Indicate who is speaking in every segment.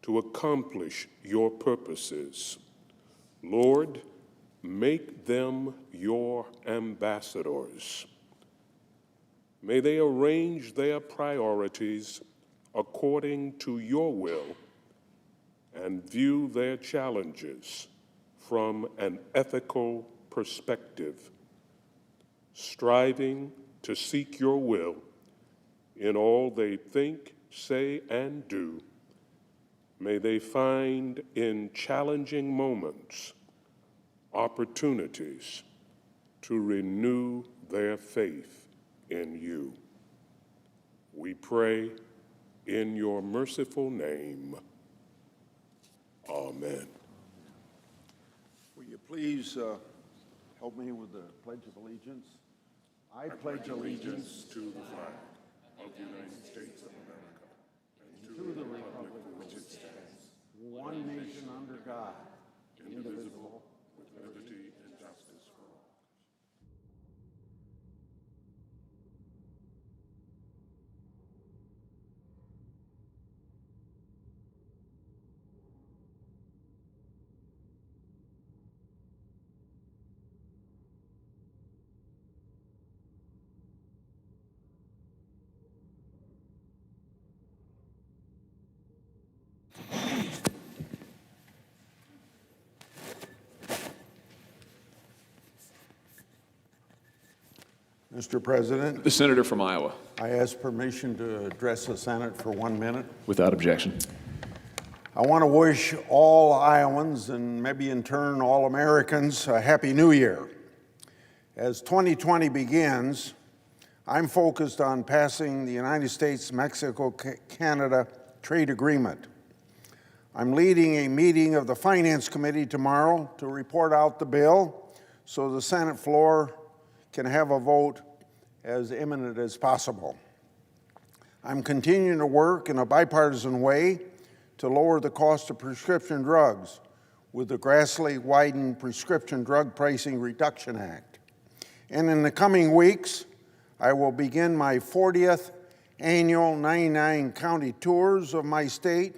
Speaker 1: to accomplish your purposes. Lord, make them your ambassadors. May they arrange their priorities according to your will and view their challenges from an ethical perspective, striving to seek your will in all they think, say, and do. May they find in challenging moments opportunities to renew their faith in you. We pray in your merciful name. Amen.
Speaker 2: Will you please help me with the Pledge of Allegiance? I pledge allegiance
Speaker 1: to the flag of the United States of America and
Speaker 2: to the republic for which it stands, one nation under God, indivisible,
Speaker 1: with liberty and justice for all.
Speaker 2: Mr. President,
Speaker 3: The senator from Iowa.
Speaker 2: I ask permission to address the Senate for 1 minute.
Speaker 3: Without objection.
Speaker 2: I want to wish all Iowans and maybe in turn all Americans a Happy New Year. As 2020 begins, I'm focused on passing the United States-Mexico-Canada trade agreement. I'm leading a meeting of the Finance Committee tomorrow to report out the bill so the Senate floor can have a vote as imminent as possible. I'm continuing to work in a bipartisan way to lower the cost of prescription drugs with the Grassley-Wyden Prescription Drug Pricing Reduction Act. And in the coming weeks, I will begin my 40th annual 99 county tours of my state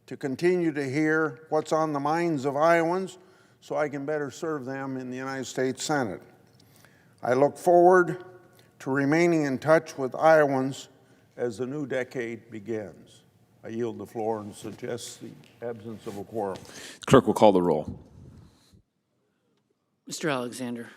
Speaker 2: to continue to hear what's on the minds of Iowans so I can better serve them in the United States Senate. I look forward to remaining in touch with Iowans as the new decade begins. I yield the floor and suggest the absence of a quorum.
Speaker 3: Clerk will call the roll.
Speaker 4: Mr. Alexander.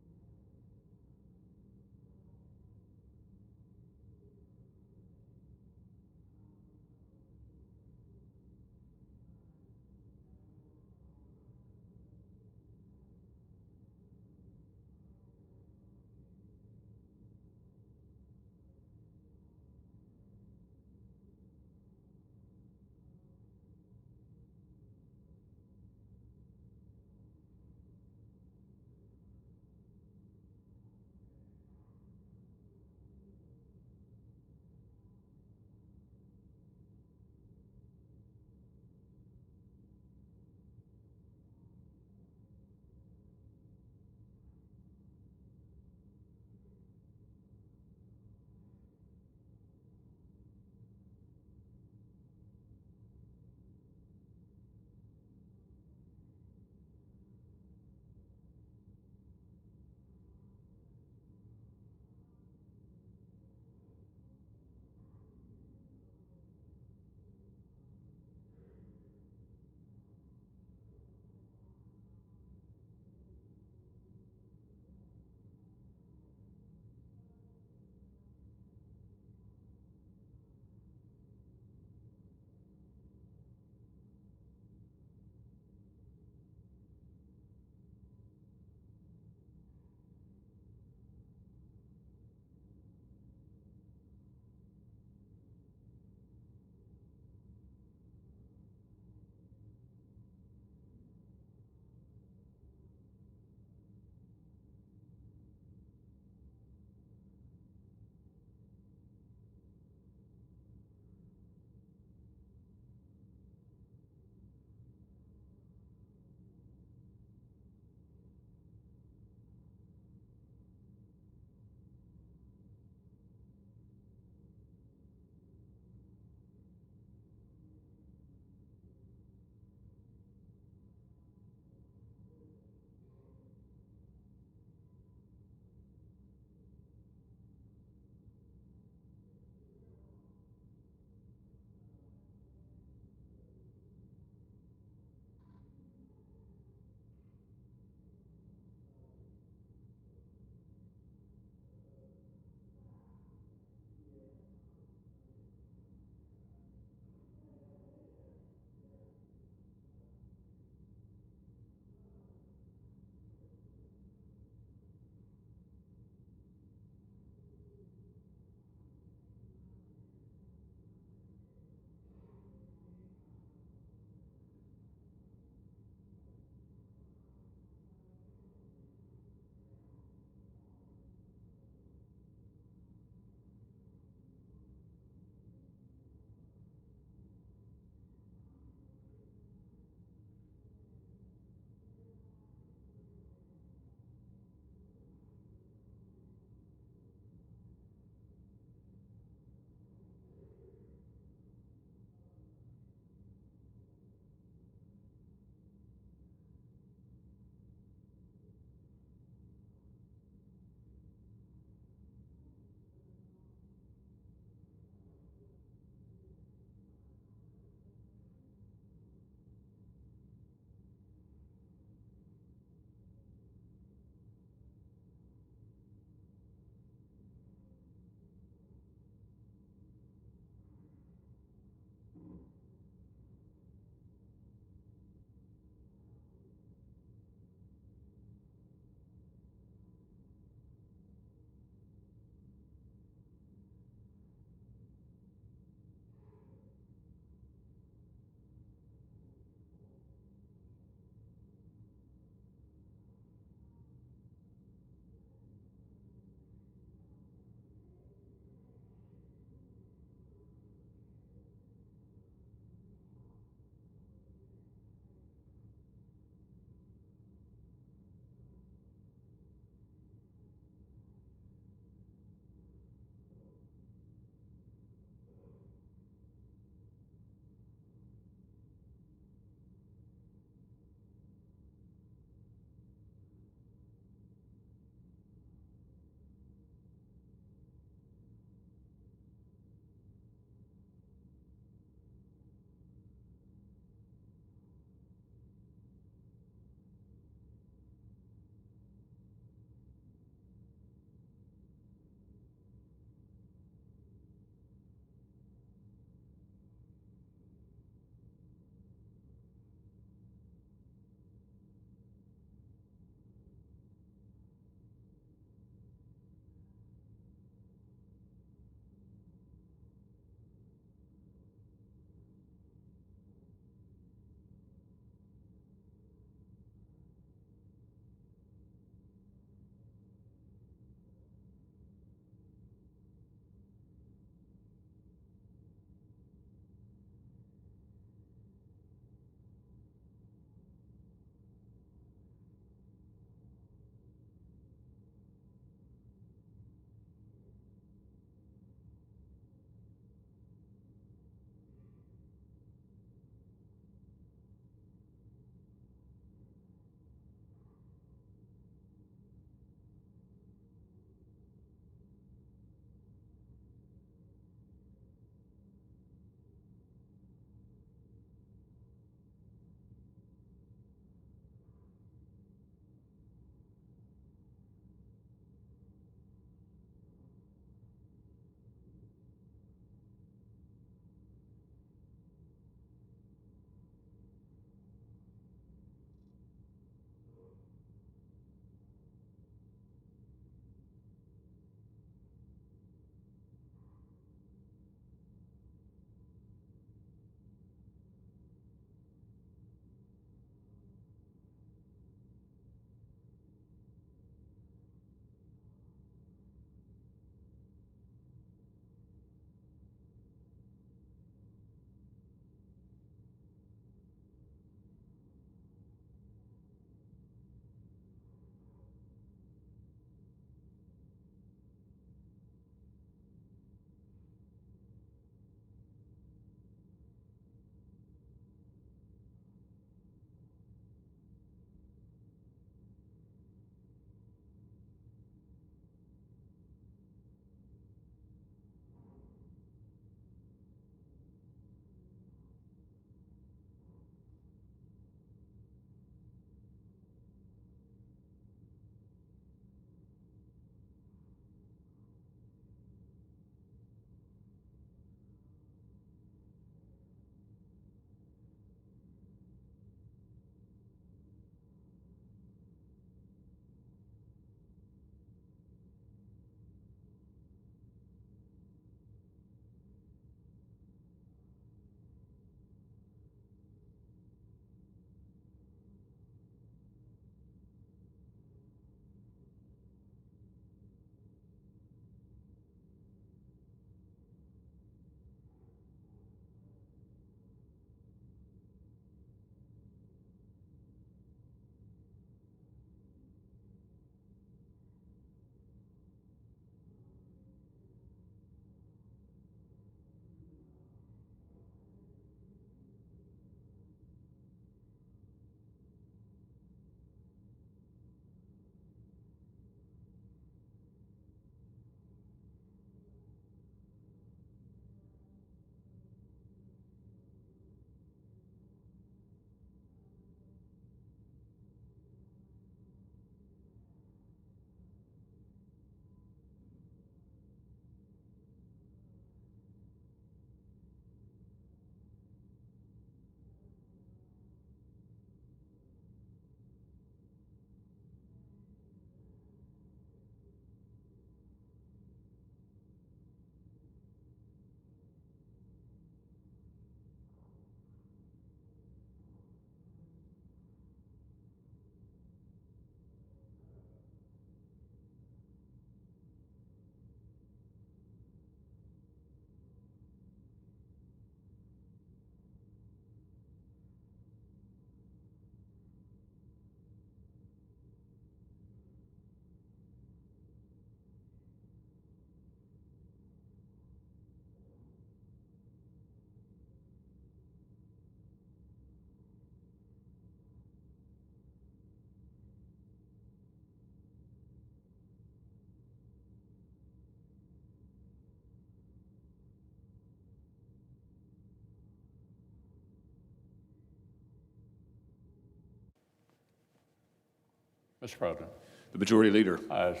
Speaker 4: Mr. President,
Speaker 3: The Majority Leader,
Speaker 4: I ask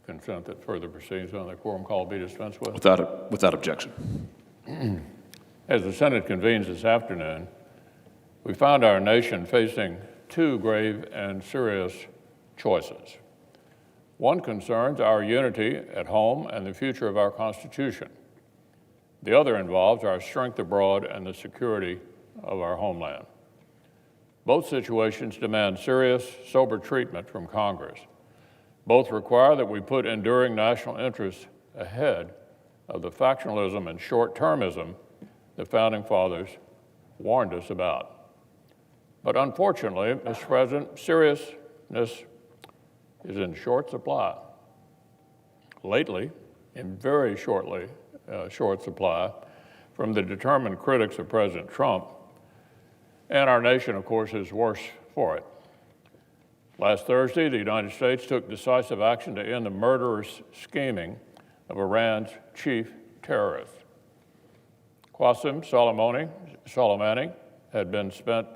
Speaker 4: consent that further proceedings on the quorum call be dispensed with.
Speaker 3: without objection.
Speaker 4: As the Senate convenes this afternoon, we found our nation facing two grave and serious choices. One concerns our unity at home and the future of our Constitution. The other involves our strength abroad and the security of our homeland. Both situations demand serious, sober treatment from Congress. Both require that we put enduring national interests ahead of the factionalism and short-termism the Founding Fathers warned us about. But unfortunately, Mr. President, seriousness is in short supply. Lately, in very short supply, from the determined critics of President Trump, and our nation, of course, is worse for it. Last Thursday, the United States took decisive action to end the murderous scheming of Iran's chief terrorist. Qasem Soleimani had been spent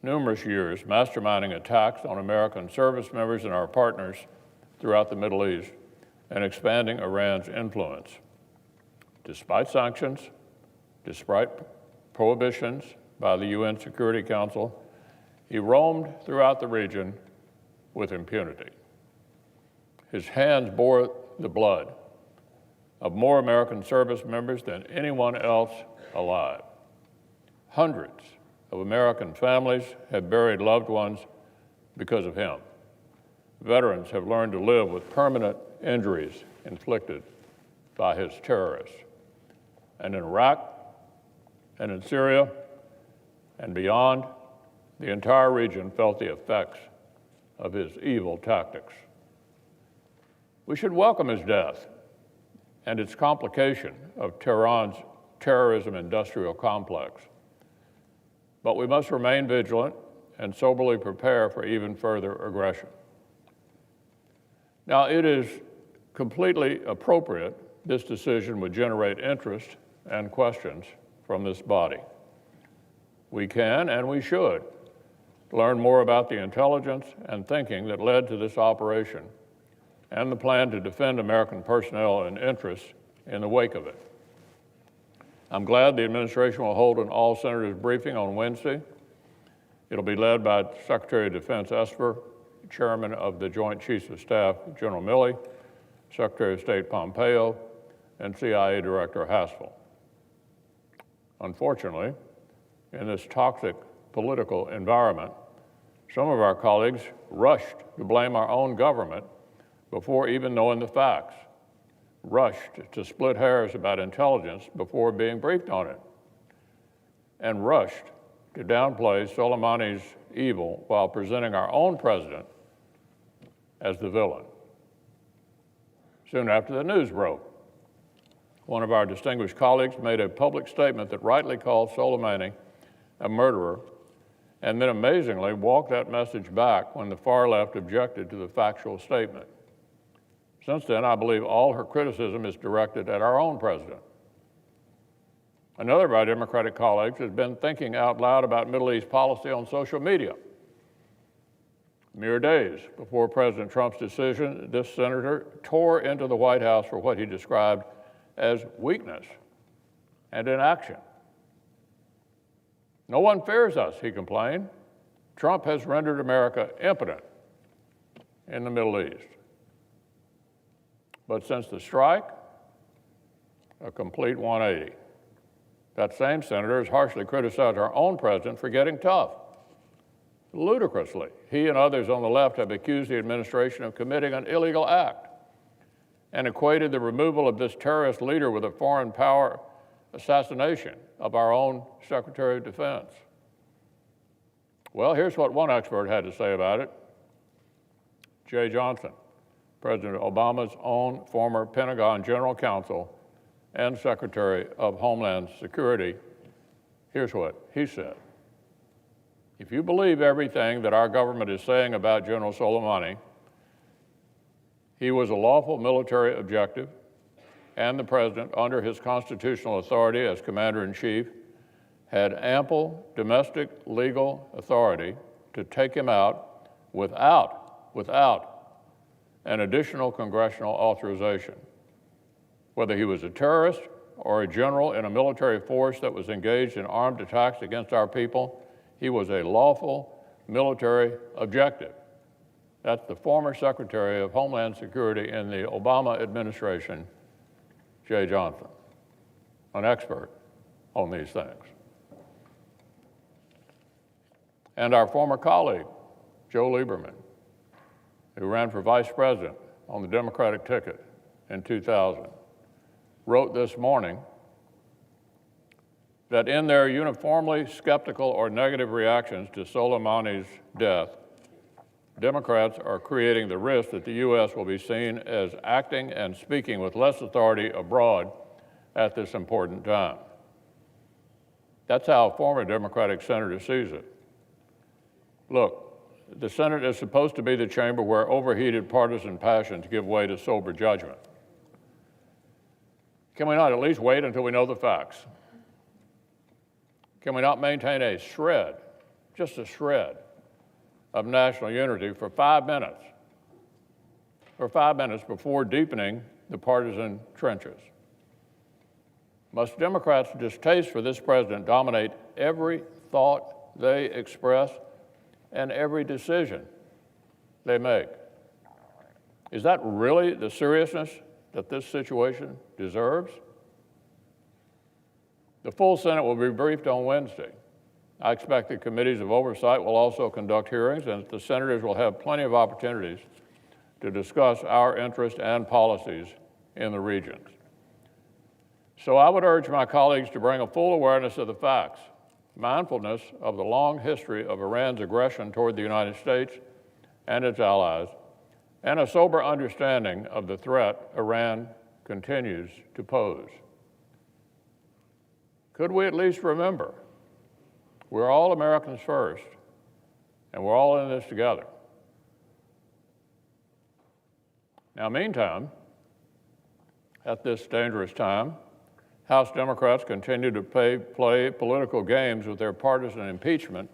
Speaker 4: numerous years masterminding attacks on American service members and our partners throughout the Middle East and expanding Iran's influence. Despite sanctions, despite prohibitions by the UN Security Council, he roamed throughout the region with impunity. His hands bore the blood of more American service members than anyone else alive. Hundreds of American families have buried loved ones because of him. Veterans have learned to live with permanent injuries inflicted by his terrorists. And in Iraq and in Syria and beyond, the entire region felt the effects of his evil tactics. We should welcome his death and its complication of Tehran's terrorism industrial complex. But we must remain vigilant and soberly prepare for even further aggression. Now, it is completely appropriate this decision would generate interest and questions from this body. We can and we should learn more about the intelligence and thinking that led to this operation and the plan to defend American personnel and interests in the wake of it. I'm glad the administration will hold an all-senators briefing on Wednesday. It'll be led by Secretary of Defense Esper, Chairman of the Joint Chiefs of Staff, General Milley, Secretary of State Pompeo, and CIA Director Haspel. Unfortunately, in this toxic political environment, some of our colleagues rushed to blame our own government before even knowing the facts, rushed to split hairs about intelligence before being briefed on it, and rushed to downplay Soleimani's evil while presenting our own president as the villain. Soon after the news broke, one of our distinguished colleagues made a public statement that rightly called Soleimani a murderer, and then amazingly walked that message back when the far left objected to the factual statement. Since then, I believe all her criticism is directed at our own president. Another of our Democratic colleagues has been thinking out loud about Middle East policy on social media. Mere days before President Trump's decision, this senator tore into the White House for what he described as weakness and inaction. No one fears us, he complained. Trump has rendered America impotent in the Middle East. But since the strike, a complete 180. That same senator has harshly criticized our own president for getting tough. Ludicrously, he and others on the left have accused the administration of committing an illegal act and equated the removal of this terrorist leader with a foreign power assassination of our own Secretary of Defense. Well, here's what one expert had to say about it. Jay Johnson, President Obama's own former Pentagon General Counsel and Secretary of Homeland Security. Here's what he said. If you believe everything that our government is saying about General Soleimani, he was a lawful military objective, and the president, under his constitutional authority as commander-in-chief, had ample domestic legal authority to take him out without an additional congressional authorization. Whether he was a terrorist or a general in a military force that was engaged in armed attacks against our people, he was a lawful military objective. That's the former Secretary of Homeland Security in the Obama administration, Jay Johnson, an expert on these things. And our former colleague, Joe Lieberman, who ran for vice president on the Democratic ticket in 2000, wrote this morning that in their uniformly skeptical or negative reactions to Soleimani's death, Democrats are creating the risk that the U.S. will be seen as acting and speaking with less authority abroad at this important time. That's how a former Democratic senator sees it. Look, the Senate is supposed to be the chamber where overheated partisan passions give way to sober judgment. Can we not at least wait until we know the facts? Can we not maintain a shred, just a shred, of national unity for 5 minutes? For 5 minutes before deepening the partisan trenches? Must Democrats' distaste for this president dominate every thought they express and every decision they make? Is that really the seriousness that this situation deserves? The full Senate will be briefed on Wednesday. I expect the committees of oversight will also conduct hearings, and the senators will have plenty of opportunities to discuss our interests and policies in the regions. So I would urge my colleagues to bring a full awareness of the facts, mindfulness of the long history of Iran's aggression toward the United States and its allies, and a sober understanding of the threat Iran continues to pose. Could we at least remember, we're all Americans first, and we're all in this together. Now, meantime, at this dangerous time, House Democrats continue to play political games with their partisan impeachment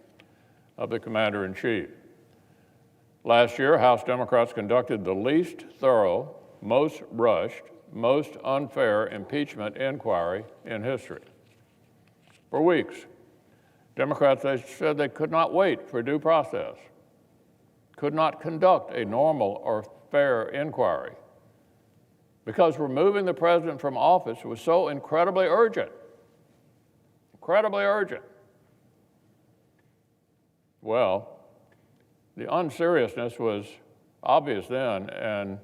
Speaker 4: of the commander-in-chief. Last year, House Democrats conducted the least thorough, most rushed, most unfair impeachment inquiry in history. For weeks, Democrats said they could not wait for due process, could not conduct a normal or fair inquiry, because removing the president from office was so incredibly urgent. Incredibly urgent. Well, the unseriousness was obvious then and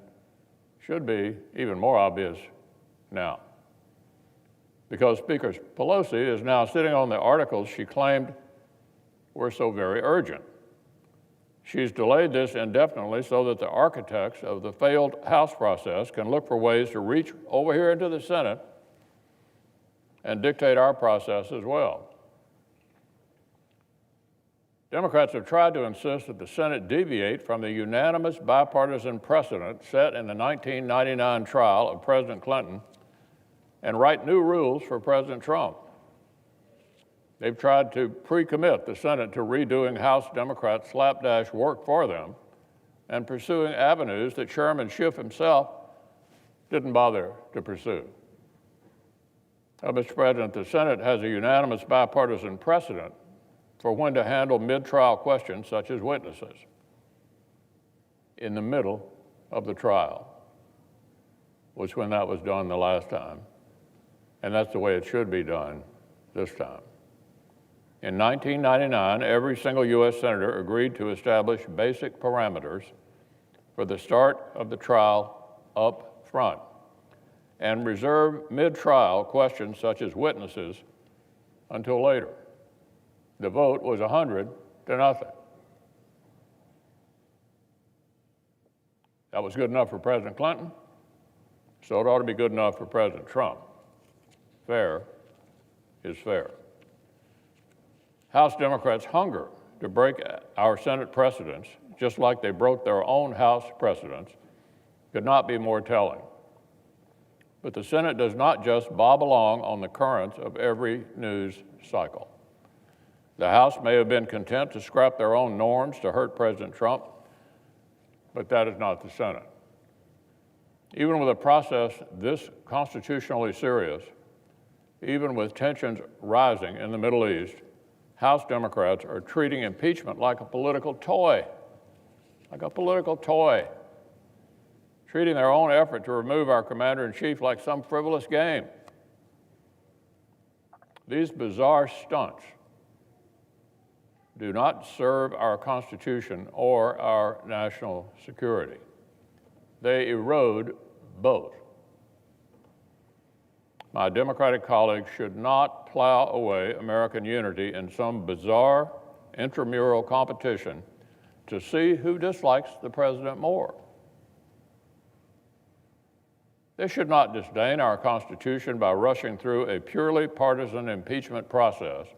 Speaker 4: should be even more obvious now, because Speaker Pelosi is now sitting on the articles she claimed were so very urgent. She's delayed this indefinitely so that the architects of the failed House process can look for ways to reach over here into the Senate and dictate our process as well. Democrats have tried to insist that the Senate deviate from the unanimous bipartisan precedent set in the 1999 trial of President Clinton and write new rules for President Trump. They've tried to pre-commit the Senate to redoing House Democrats' slapdash work for them and pursuing avenues that Chairman Schiff himself didn't bother to pursue. Mr. President, the Senate has a unanimous bipartisan precedent for when to handle mid-trial questions such as witnesses in the middle of the trial, was when that was done the last time, and that's the way it should be done this time. In 1999, every single U.S. senator agreed to establish basic parameters for the start of the trial up front and reserve mid-trial questions such as witnesses until later. The vote was 100 to nothing. That was good enough for President Clinton, so it ought to be good enough for President Trump. Fair is fair. House Democrats' hunger to break our Senate precedents, just like they broke their own House precedents, could not be more telling. But the Senate does not just bob along on the currents of every news cycle. The House may have been content to scrap their own norms to hurt President Trump, but that is not the Senate. Even with a process this constitutionally serious, even with tensions rising in the Middle East, House Democrats are treating impeachment like a political toy, treating their own effort to remove our commander-in-chief like some frivolous game. These bizarre stunts do not serve our Constitution or our national security. They erode both. My Democratic colleagues should not plow away American unity in some bizarre intramural competition to see who dislikes the president more. They should not disdain our Constitution by rushing through a purely partisan impeachment process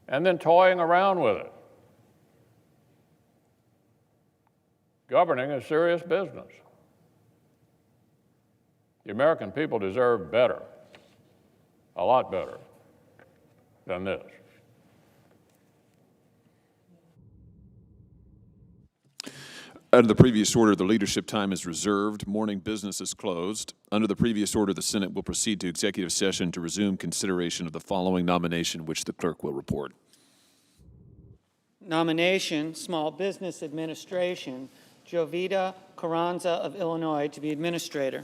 Speaker 4: and then toying around with it. Governing is serious business. The American people deserve better, a lot better than this.
Speaker 3: Under the previous order, the leadership time is reserved. Morning business is closed. Under the previous order, the Senate will proceed to executive session to resume consideration of the following nomination, which the clerk will report.
Speaker 5: Nomination, Small Business Administration, Jovita Carranza of Illinois to be administrator.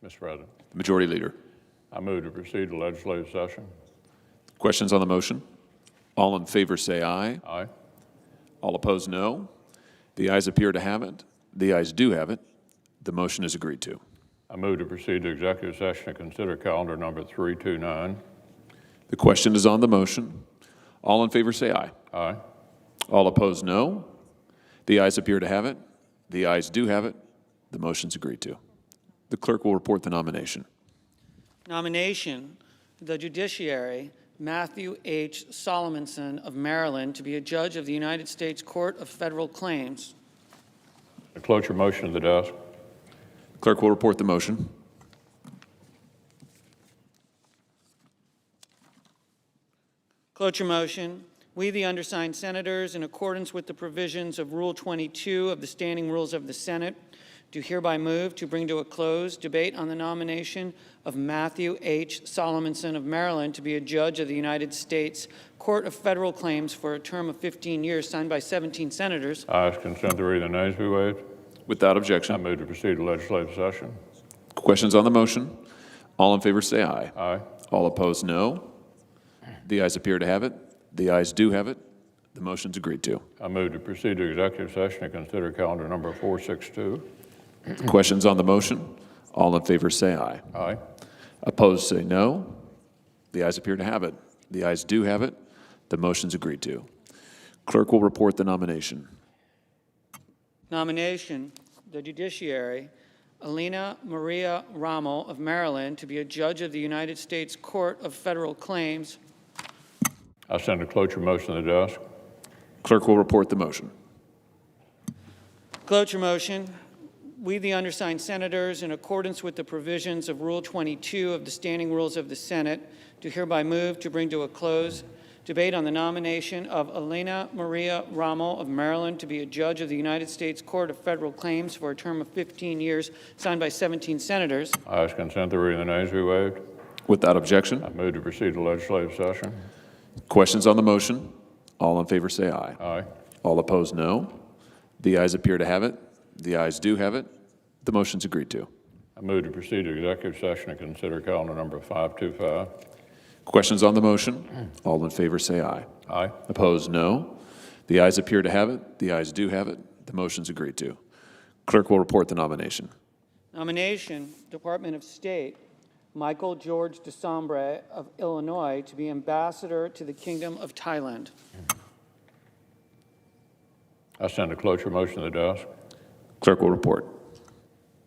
Speaker 4: Mr. President,
Speaker 3: Majority Leader.
Speaker 4: I move to proceed to legislative session.
Speaker 3: Questions on the motion? All in favor say aye.
Speaker 4: Aye.
Speaker 3: All opposed, no. The ayes appear to have it. The ayes do have it. The motion is agreed to.
Speaker 4: I move to proceed to executive session to consider calendar number 329.
Speaker 3: The question is on the motion. All in favor say aye.
Speaker 4: Aye.
Speaker 3: All opposed, no. The ayes appear to have it. The ayes do have it. The motion's agreed to. The clerk will report the nomination.
Speaker 5: Nomination, the judiciary, Matthew H. Solomonson of Maryland to be a judge of the United States Court of Federal Claims.
Speaker 4: Cloture your motion to the desk.
Speaker 3: The clerk will report the motion.
Speaker 5: Cloture motion. We, the undersigned senators, in accordance with the provisions of Rule 22 of the Standing Rules of the Senate, do hereby move to bring to a close debate on the nomination of Matthew H. Solomonson of Maryland to be a judge of the United States Court of Federal Claims for a term of 15 years, signed by 17 senators.
Speaker 4: Ayes consent to read the nays be waived.
Speaker 3: Without
Speaker 4: I
Speaker 3: objection.
Speaker 4: move to proceed to legislative session.
Speaker 3: Questions on the motion? All in favor say aye.
Speaker 4: Aye.
Speaker 3: All opposed, no. The ayes appear to have it. The ayes do have it. The motion's agreed to.
Speaker 4: I move to proceed to executive session to consider calendar number 462.
Speaker 3: Questions on the motion? All in favor say aye.
Speaker 4: Aye.
Speaker 3: Opposed say no. The ayes appear to have it. The ayes do have it. The motion's agreed to. Clerk will report the nomination.
Speaker 5: Nomination, the judiciary, Alina Maria Ramo of Maryland to be a judge of the United States Court of Federal Claims.
Speaker 4: I send a cloture motion to the desk.
Speaker 3: Clerk will report the motion.
Speaker 5: Cloture motion. We, the undersigned senators, in accordance with the provisions of Rule 22 of the Standing Rules of the Senate, do hereby move to bring to a close debate on the nomination of Elena Maria Ramo of Maryland to be a judge of the United States Court of Federal Claims for a term of 15 years, signed by 17 senators.
Speaker 4: Ayes consent to read the nays be waived.
Speaker 3: Without objection.
Speaker 4: I move to proceed to legislative session.
Speaker 3: Questions on the motion? All in favor say aye.
Speaker 4: Aye.
Speaker 3: All opposed, no. The ayes appear to have it. The ayes do have it. The motion's agreed to.
Speaker 4: I move to proceed to executive session to consider calendar number 525.
Speaker 3: Questions on the motion? All in favor say aye.
Speaker 4: Aye.
Speaker 3: Opposed, no. The ayes appear to have it. The ayes do have it. The motion's agreed to. Clerk will report the nomination.
Speaker 5: Nomination, Department of State, Michael George Desambre of Illinois to be ambassador to the Kingdom of Thailand.
Speaker 4: I send a cloture motion to the desk.
Speaker 3: Clerk will report.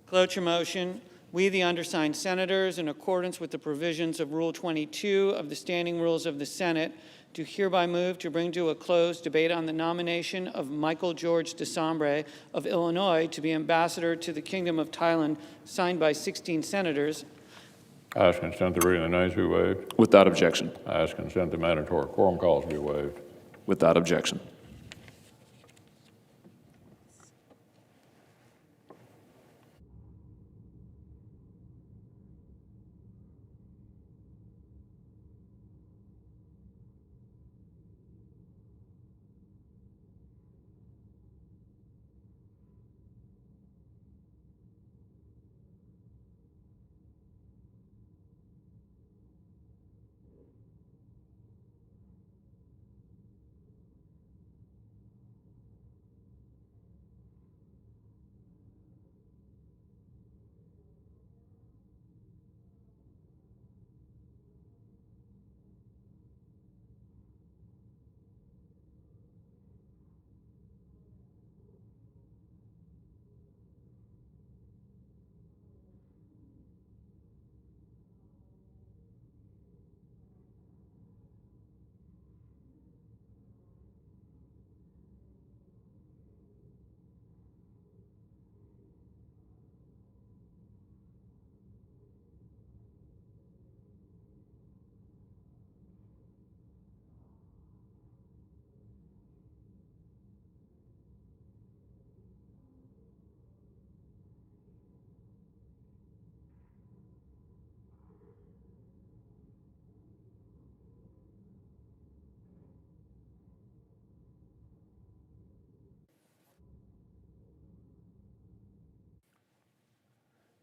Speaker 5: Cloture motion. We, the undersigned senators, in accordance with the provisions of Rule 22 of the Standing Rules of the Senate, do hereby move to bring to a close debate on the nomination of Michael George Desambre of Illinois to be ambassador to the Kingdom of Thailand, signed by 16 senators.
Speaker 4: I ask consent the reading of the names be waived.
Speaker 3: Without objection.
Speaker 4: I ask consent the mandatory quorum calls be waived.
Speaker 3: Without objection.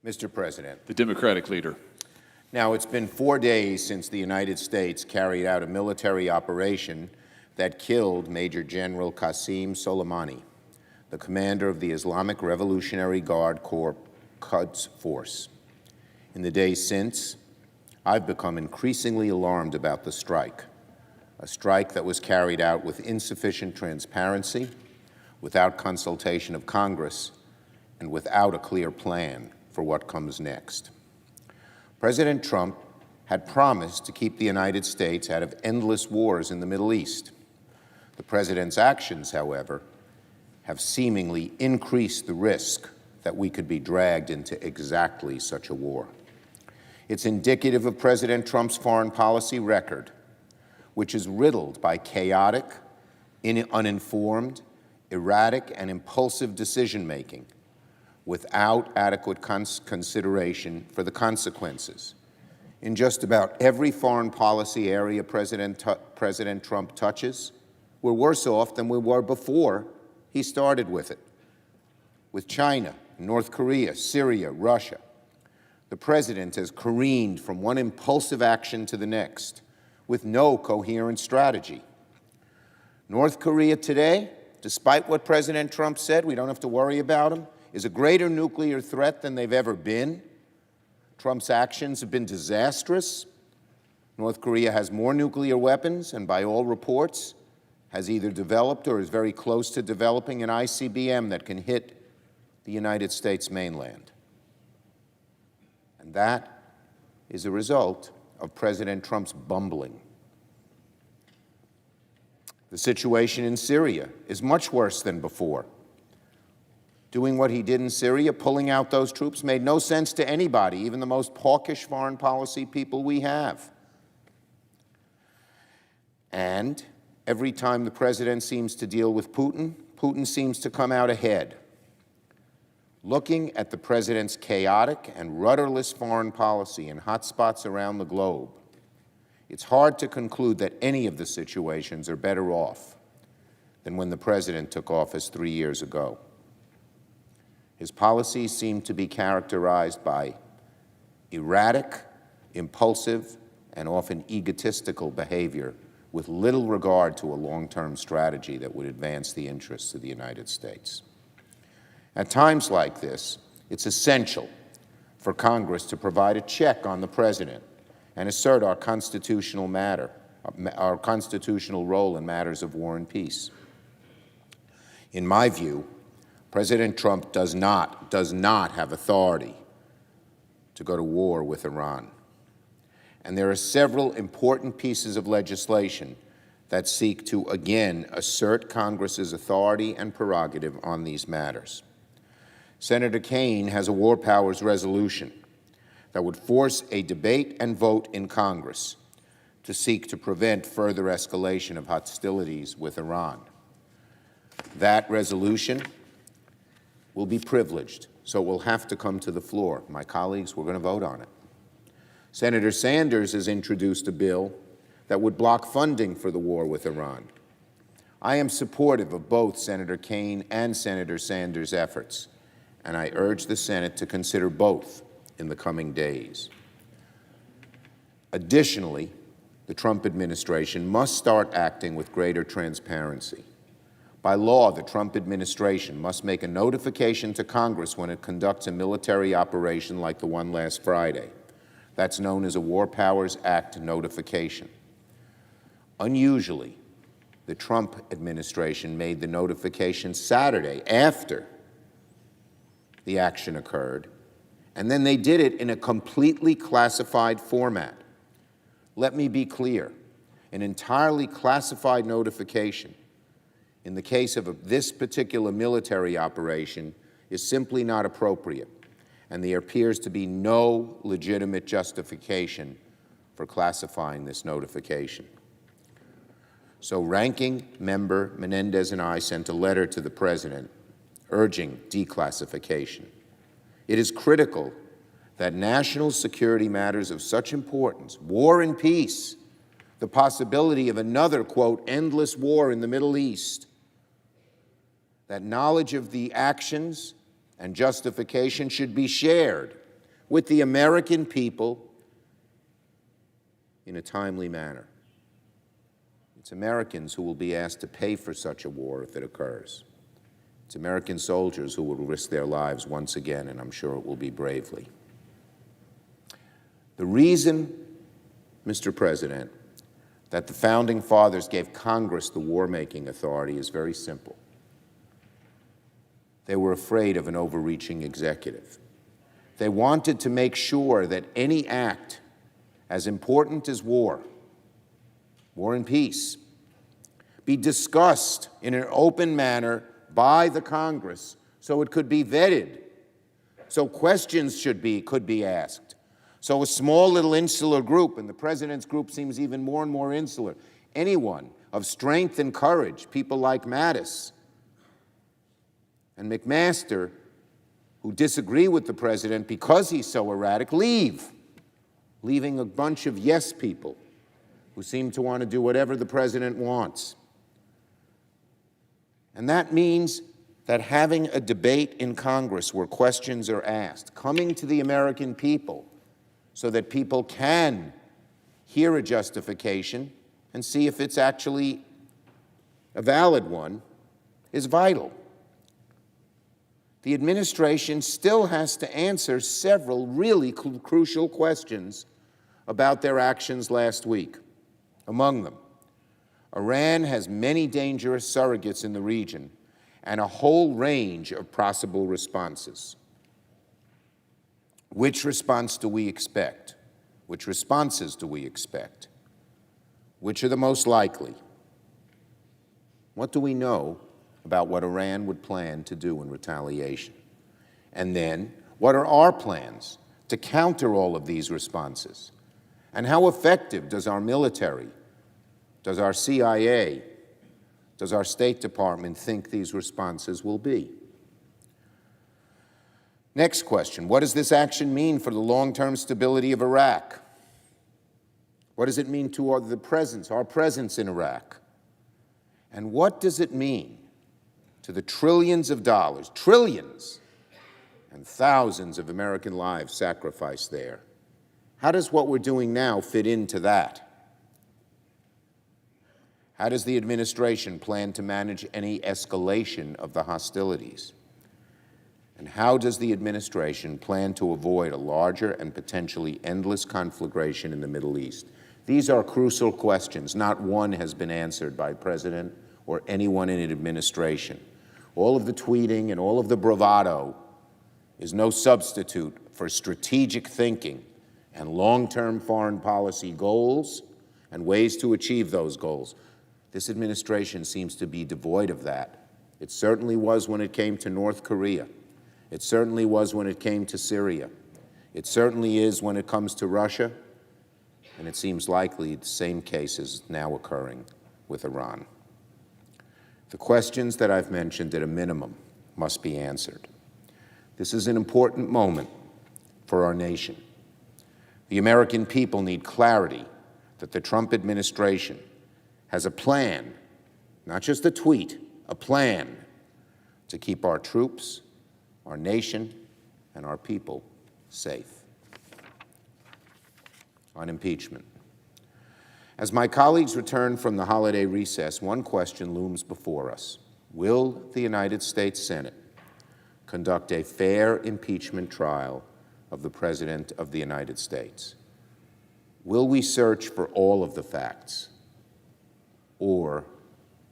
Speaker 6: Mr. President,
Speaker 3: The Democratic leader.
Speaker 6: now it's been 4 days since the United States carried out a military operation that killed Major General Qasem Soleimani, the commander of the Islamic Revolutionary Guard Corps Quds Force. In the days since, I've become increasingly alarmed about the strike, a strike that was carried out with insufficient transparency, without consultation of Congress, and without a clear plan for what comes next. President Trump had promised to keep the United States out of endless wars in the Middle East. The president's actions, however, have seemingly increased the risk that we could be dragged into exactly such a war. It's indicative of President Trump's foreign policy record, which is riddled by chaotic, uninformed, erratic, and impulsive decision-making, without adequate consideration for the consequences. In just about every foreign policy area President Trump touches, we're worse off than we were before he started with it. With China, North Korea, Syria, Russia, the president has careened from one impulsive action to the next with no coherent strategy. North Korea today, despite what President Trump said, we don't have to worry about him, is a greater nuclear threat than they've ever been. Trump's actions have been disastrous. North Korea has more nuclear weapons and, by all reports, has either developed or is very close to developing an ICBM that can hit the United States mainland. And that is a result of President Trump's bumbling. The situation in Syria is much worse than before. Doing what he did in Syria, pulling out those troops, made no sense to anybody, even the most hawkish foreign policy people we have. And every time the president seems to deal with Putin, Putin seems to come out ahead. Looking at the president's chaotic and rudderless foreign policy in hotspots around the globe, it's hard to conclude that any of the situations are better off than when the president took office 3 years ago. His policies seem to be characterized by erratic, impulsive, and often egotistical behavior with little regard to a long-term strategy that would advance the interests of the United States. At times like this, it's essential for Congress to provide a check on the president and assert our constitutional role in matters of war and peace. In my view, President Trump does not have authority to go to war with Iran. And there are several important pieces of legislation that seek to again assert Congress's authority and prerogative on these matters. Senator Kaine has a war powers resolution that would force a debate and vote in Congress to seek to prevent further escalation of hostilities with Iran. That resolution will be privileged, so it will have to come to the floor. My colleagues, we're going to vote on it. Senator Sanders has introduced a bill that would block funding for the war with Iran. I am supportive of both Senator Kaine and Senator Sanders' efforts, and I urge the Senate to consider both in the coming days. Additionally, the Trump administration must start acting with greater transparency. By law, the Trump administration must make a notification to Congress when it conducts a military operation like the one last Friday. That's known as a War Powers Act notification. Unusually, the Trump administration made the notification Saturday after the action occurred, and then they did it in a completely classified format. Let me be clear, an entirely classified notification in the case of this particular military operation is simply not appropriate, and there appears to be no legitimate justification for classifying this notification. So Ranking Member Menendez and I sent a letter to the President urging declassification. It is critical that national security matters of such importance, war and peace, the possibility of another, quote, endless war in the Middle East, that knowledge of the actions and justification should be shared with the American people in a timely manner. It's Americans who will be asked to pay for such a war if it occurs. It's American soldiers who will risk their lives once again, and I'm sure it will be bravely. The reason, Mr. President, that the Founding Fathers gave Congress the war-making authority is very simple. They were afraid of an overreaching executive. They wanted to make sure that any act as important as war and peace, be discussed in an open manner by the Congress so it could be vetted, so questions could be asked. So a small little insular group, and the President's group seems even more and more insular, anyone of strength and courage, people like Mattis and McMaster, who disagree with the President because he's so erratic, leaving a bunch of yes people who seem to want to do whatever the President wants. And that means that having a debate in Congress where questions are asked, coming to the American people so that people can hear a justification and see if it's actually a valid one, is vital. The administration still has to answer several really crucial questions about their actions last week. Among them, Iran has many dangerous surrogates in the region and a whole range of possible responses. Which response do we expect? Which responses do we expect? Which are the most likely? What do we know about what Iran would plan to do in retaliation? And then, what are our plans to counter all of these responses? And how effective does our military, does our CIA, does our State Department think these responses will be? Next question, what does this action mean for the long-term stability of Iraq? What does it mean to our presence in Iraq? And what does it mean to the trillions of dollars, trillions, and thousands of American lives sacrificed there? How does what we're doing now fit into that? How does the administration plan to manage any escalation of the hostilities? And how does the administration plan to avoid a larger and potentially endless conflagration in the Middle East? These are crucial questions. Not one has been answered by the President or anyone in an administration. All of the tweeting and all of the bravado is no substitute for strategic thinking and long-term foreign policy goals and ways to achieve those goals. This administration seems to be devoid of that. It certainly was when it came to North Korea. It certainly was when it came to Syria. It certainly is when it comes to Russia. And it seems likely the same case is now occurring with Iran. The questions that I've mentioned at a minimum must be answered. This is an important moment for our nation. The American people need clarity that the Trump administration has a plan, not just a tweet, a plan to keep our troops, our nation, and our people safe. On impeachment. As my colleagues return from the holiday recess, one question looms before us. Will the United States Senate conduct a fair impeachment trial of the President of the United States? Will we search for all of the facts? Or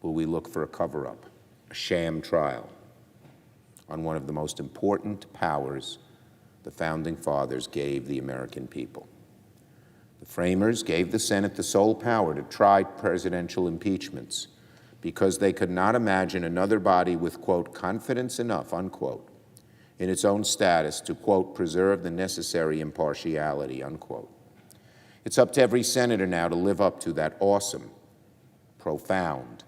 Speaker 6: will we look for a cover-up, a sham trial on one of the most important powers the Founding Fathers gave the American people? The framers gave the Senate the sole power to try presidential impeachments because they could not imagine another body with, quote, confidence enough, unquote, in its own status to, quote, preserve the necessary impartiality, unquote. It's up to every senator now to live up to that awesome, profound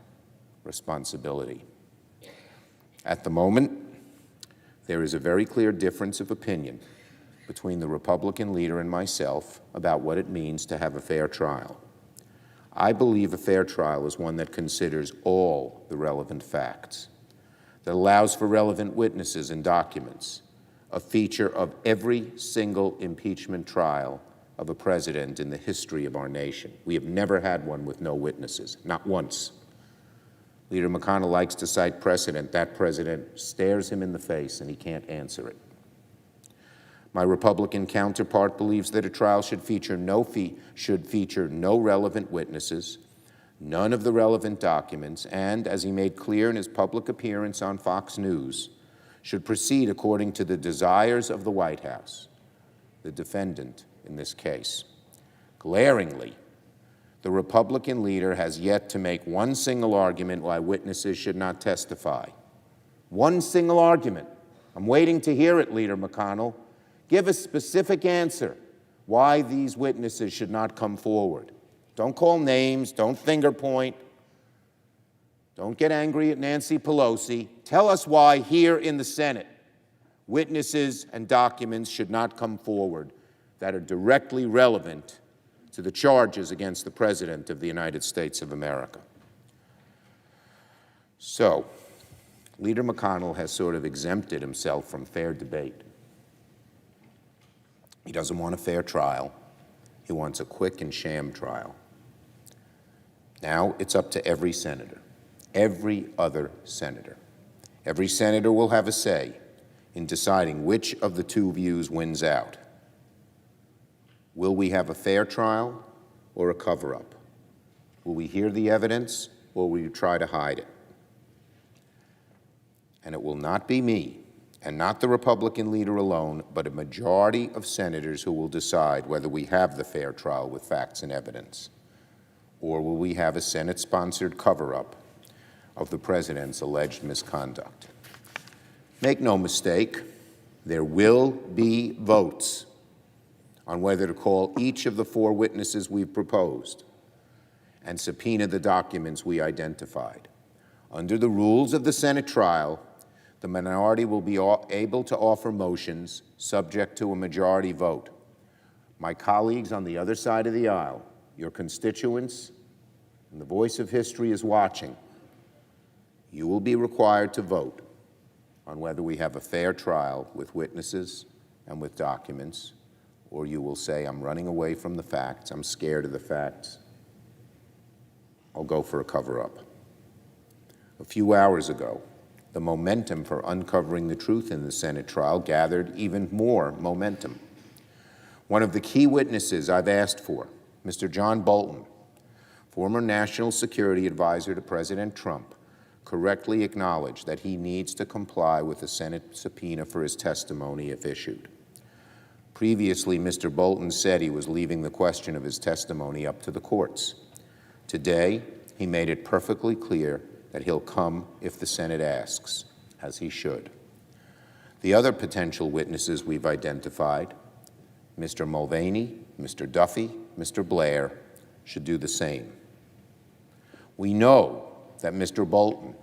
Speaker 6: responsibility. At the moment, there is a very clear difference of opinion between the Republican leader and myself about what it means to have a fair trial. I believe a fair trial is one that considers all the relevant facts, that allows for relevant witnesses and documents, a feature of every single impeachment trial of a president in the history of our nation. We have never had one with no witnesses, not once. Leader McConnell likes to cite precedent. That president stares him in the face and he can't answer it. My Republican counterpart believes that a trial should feature no relevant witnesses, none of the relevant documents, and, as he made clear in his public appearance on Fox News, should proceed according to the desires of the White House, the defendant in this case. Glaringly, the Republican leader has yet to make one single argument why witnesses should not testify. One single argument. I'm waiting to hear it, Leader McConnell. Give a specific answer why these witnesses should not come forward. Don't call names, don't finger point, don't get angry at Nancy Pelosi. Tell us why here in the Senate witnesses and documents should not come forward that are directly relevant to the charges against the President of the United States of America. So, Leader McConnell has sort of exempted himself from fair debate. He doesn't want a fair trial. He wants a quick and sham trial. Now it's up to every senator, every other senator. Every senator will have a say in deciding which of the two views wins out. Will we have a fair trial or a cover-up? Will we hear the evidence or will we try to hide it? And it will not be me and not the Republican leader alone, but a majority of senators who will decide whether we have the fair trial with facts and evidence, or will we have a Senate-sponsored cover-up of the President's alleged misconduct. Make no mistake, there will be votes on whether to call each of the 4 witnesses we've proposed and subpoena the documents we identified. Under the rules of the Senate trial, the minority will be able to offer motions subject to a majority vote. My colleagues on the other side of the aisle, your constituents, and the voice of history is watching. You will be required to vote on whether we have a fair trial with witnesses and with documents, or you will say, I'm running away from the facts, I'm scared of the facts, I'll go for a cover-up. A few hours ago, the momentum for uncovering the truth in the Senate trial gathered even more momentum. One of the key witnesses I've asked for, Mr. John Bolton, former National Security Advisor to President Trump, correctly acknowledged that he needs to comply with the Senate subpoena for his testimony if issued. Previously, Mr. Bolton said he was leaving the question of his testimony up to the courts. Today, he made it perfectly clear that he'll come if the Senate asks, as he should. The other potential witnesses we've identified, Mr. Mulvaney, Mr. Duffy, Mr. Blair, should do the same. We know that Mr. Bolton,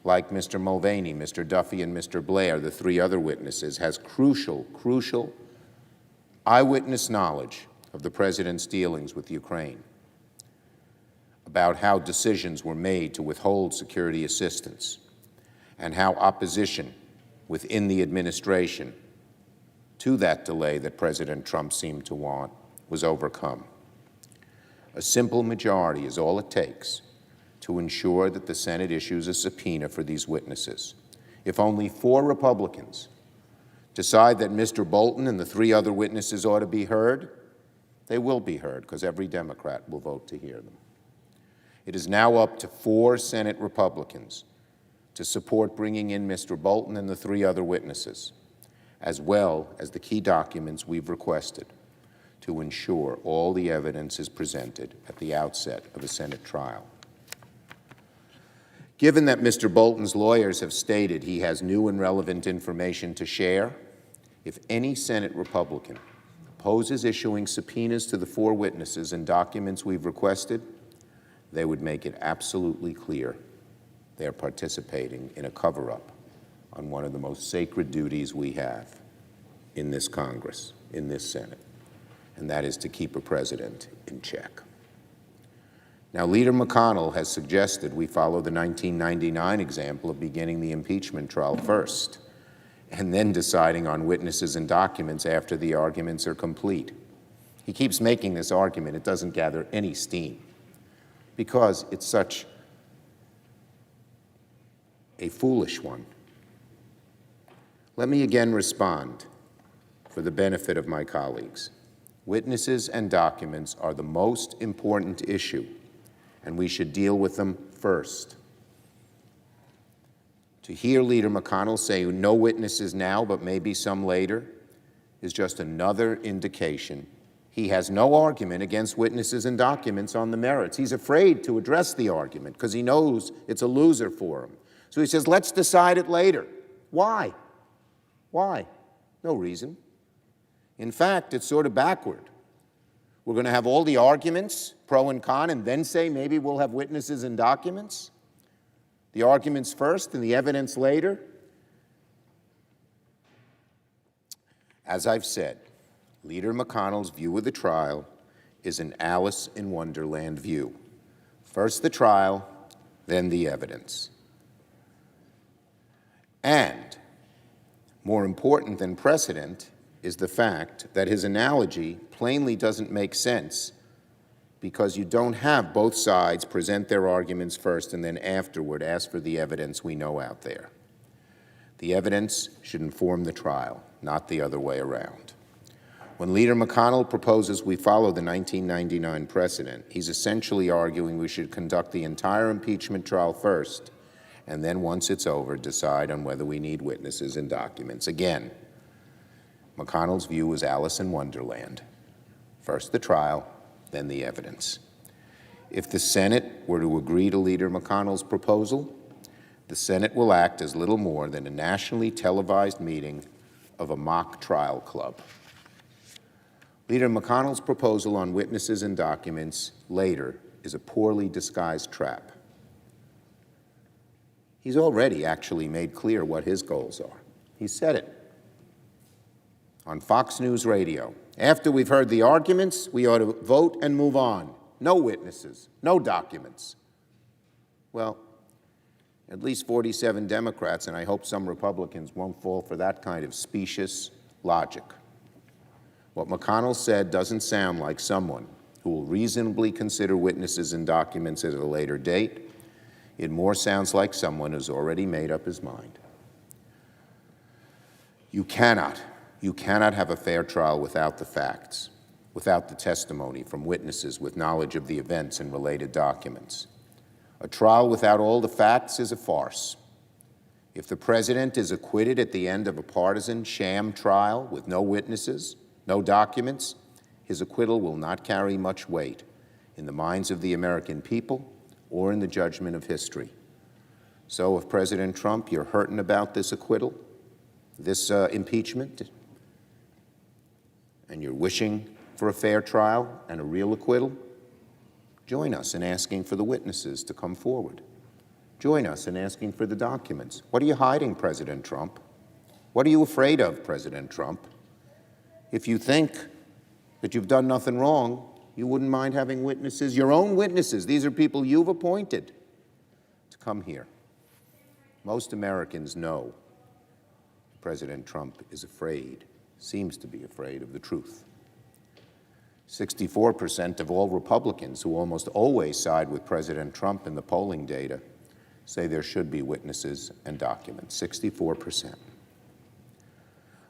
Speaker 6: like Mr. Mulvaney, Mr. Duffy, and Mr. Blair, the three other witnesses, has crucial eyewitness knowledge of the president's dealings with Ukraine, about how decisions were made to withhold security assistance, and how opposition within the administration to that delay that President Trump seemed to want was overcome. A simple majority is all it takes to ensure that the Senate issues a subpoena for these witnesses. If only 4 Republicans decide that Mr. Bolton and the 3 other witnesses ought to be heard, they will be heard, because every Democrat will vote to hear them. It is now up to 4 Senate Republicans to support bringing in Mr. Bolton and the 3 other witnesses, as well as the key documents we've requested to ensure all the evidence is presented at the outset of a Senate trial. Given that Mr. Bolton's lawyers have stated he has new and relevant information to share, if any Senate Republican opposes issuing subpoenas to the 4 witnesses and documents we've requested, they would make it absolutely clear they're participating in a cover-up on one of the most sacred duties we have in this Congress, in this Senate, and that is to keep a president in check. Now, Leader McConnell has suggested we follow the 1999 example of beginning the impeachment trial first and then deciding on witnesses and documents after the arguments are complete. He keeps making this argument. It doesn't gather any steam because it's such a foolish one. Let me again respond for the benefit of my colleagues. Witnesses and documents are the most important issue, and we should deal with them first. To hear Leader McConnell say no witnesses now, but maybe some later, is just another indication he has no argument against witnesses and documents on the merits. He's afraid to address the argument because he knows it's a loser for him. So he says, let's decide it later. Why? Why? No reason. In fact, it's sort of backward. We're going to have all the arguments, pro and con, and then say maybe we'll have witnesses and documents? The arguments first and the evidence later? As I've said, Leader McConnell's view of the trial is an Alice in Wonderland view. First the trial, then the evidence. And more important than precedent is the fact that his analogy plainly doesn't make sense because you don't have both sides present their arguments first and then afterward ask for the evidence we know out there. The evidence should inform the trial, not the other way around. When Leader McConnell proposes we follow the 1999 precedent, he's essentially arguing we should conduct the entire impeachment trial first, and then once it's over, decide on whether we need witnesses and documents. Again, McConnell's view is Alice in Wonderland. First the trial, then the evidence. If the Senate were to agree to Leader McConnell's proposal, the Senate will act as little more than a nationally televised meeting of a mock trial club. Leader McConnell's proposal on witnesses and documents later is a poorly disguised trap. He's already actually made clear what his goals are. He said it on Fox News Radio. After we've heard the arguments, we ought to vote and move on. No witnesses, no documents. Well, at least 47 Democrats, and I hope some Republicans, won't fall for that kind of specious logic. What McConnell said doesn't sound like someone who will reasonably consider witnesses and documents at a later date. It more sounds like someone who's already made up his mind. You cannot have a fair trial without the facts, without the testimony from witnesses with knowledge of the events and related documents. A trial without all the facts is a farce. If the president is acquitted at the end of a partisan sham trial with no witnesses, no documents, his acquittal will not carry much weight in the minds of the American people or in the judgment of history. So if President Trump, you're hurting about this acquittal, this impeachment, and you're wishing for a fair trial and a real acquittal, join us in asking for the witnesses to come forward. Join us in asking for the documents. What are you hiding, President Trump? What are you afraid of, President Trump? If you think that you've done nothing wrong, you wouldn't mind having witnesses, your own witnesses. These are people you've appointed to come here. Most Americans know President Trump is afraid, seems to be afraid of the truth. 64% of all Republicans, who almost always side with President Trump in the polling data, say there should be witnesses and documents. 64%.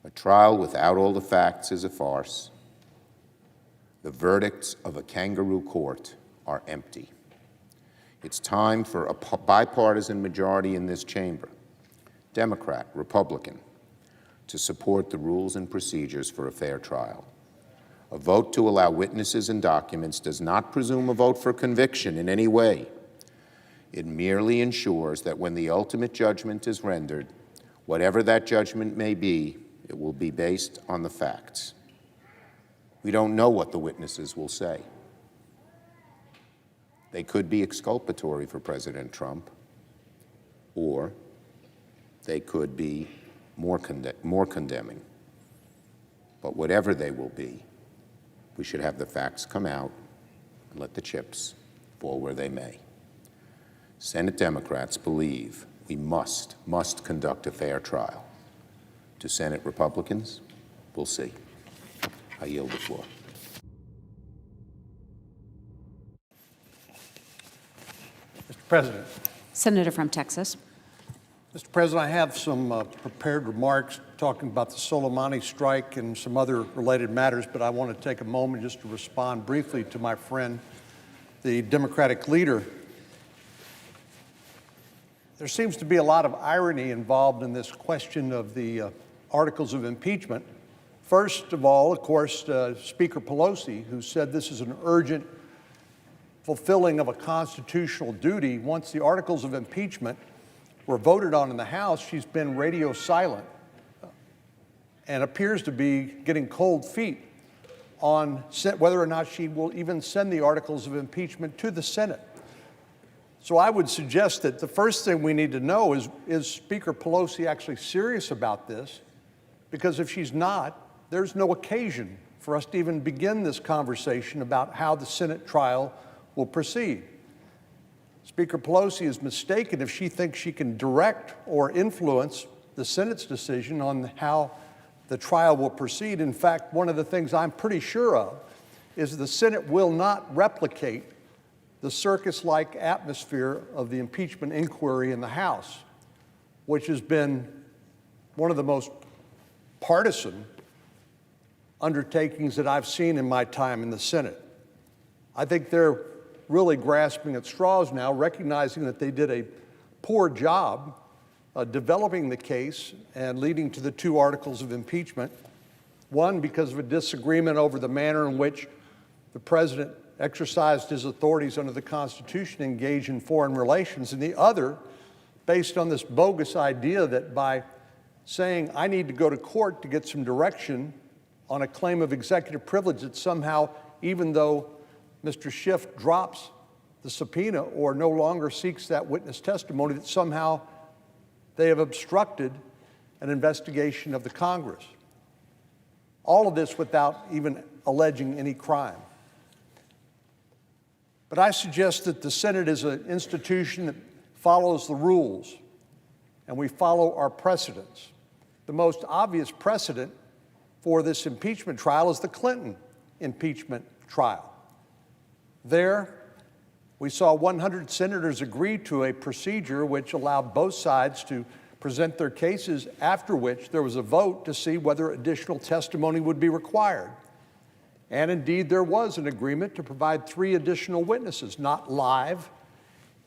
Speaker 6: A trial without all the facts is a farce. The verdicts of a kangaroo court are empty. It's time for a bipartisan majority in this chamber, Democrat, Republican, to support the rules and procedures for a fair trial. A vote to allow witnesses and documents does not presume a vote for conviction in any way. It merely ensures that when the ultimate judgment is rendered, whatever that judgment may be, it will be based on the facts. We don't know what the witnesses will say. They could be exculpatory for President Trump, or they could be more condemning. But whatever they will be, we should have the facts come out and let the chips fall where they may. Senate Democrats believe we must conduct a fair trial. To Senate Republicans, we'll see. I yield the floor.
Speaker 7: Mr. President.
Speaker 8: Senator from Texas.
Speaker 7: Mr. President, I have some prepared remarks talking about the Soleimani strike and some other related matters, but I want to take a moment just to respond briefly to my friend, the Democratic leader. There seems to be a lot of irony involved in this question of the articles of impeachment. First of all, of course, Speaker Pelosi, who said this is an urgent fulfilling of a constitutional duty. Once the articles of impeachment were voted on in the House, she's been radio silent and appears to be getting cold feet on whether or not she will even send the articles of impeachment to the Senate. So I would suggest that the first thing we need to know is Speaker Pelosi actually serious about this? Because if she's not, there's no occasion for us to even begin this conversation about how the Senate trial will proceed. Speaker Pelosi is mistaken if she thinks she can direct or influence the Senate's decision on how the trial will proceed. In fact, one of the things I'm pretty sure of is the Senate will not replicate the circus-like atmosphere of the impeachment inquiry in the House, which has been one of the most partisan undertakings that I've seen in my time in the Senate. I think they're really grasping at straws now, recognizing that they did a poor job developing the case and leading to the two articles of impeachment. One, because of a disagreement over the manner in which the president exercised his authorities under the Constitution, engaged in foreign relations, and the other, based on this bogus idea that by saying, I need to go to court to get some direction on a claim of executive privilege, that somehow, even though Mr. Schiff drops the subpoena or no longer seeks that witness testimony, that somehow they have obstructed an investigation of the Congress. All of this without even alleging any crime. But I suggest that the Senate is an institution that follows the rules, and we follow our precedents. The most obvious precedent for this impeachment trial is the Clinton impeachment trial. There, we saw 100 senators agree to a procedure which allowed both sides to present their cases, after which there was a vote to see whether additional testimony would be required. And indeed, there was an agreement to provide 3 additional witnesses, not live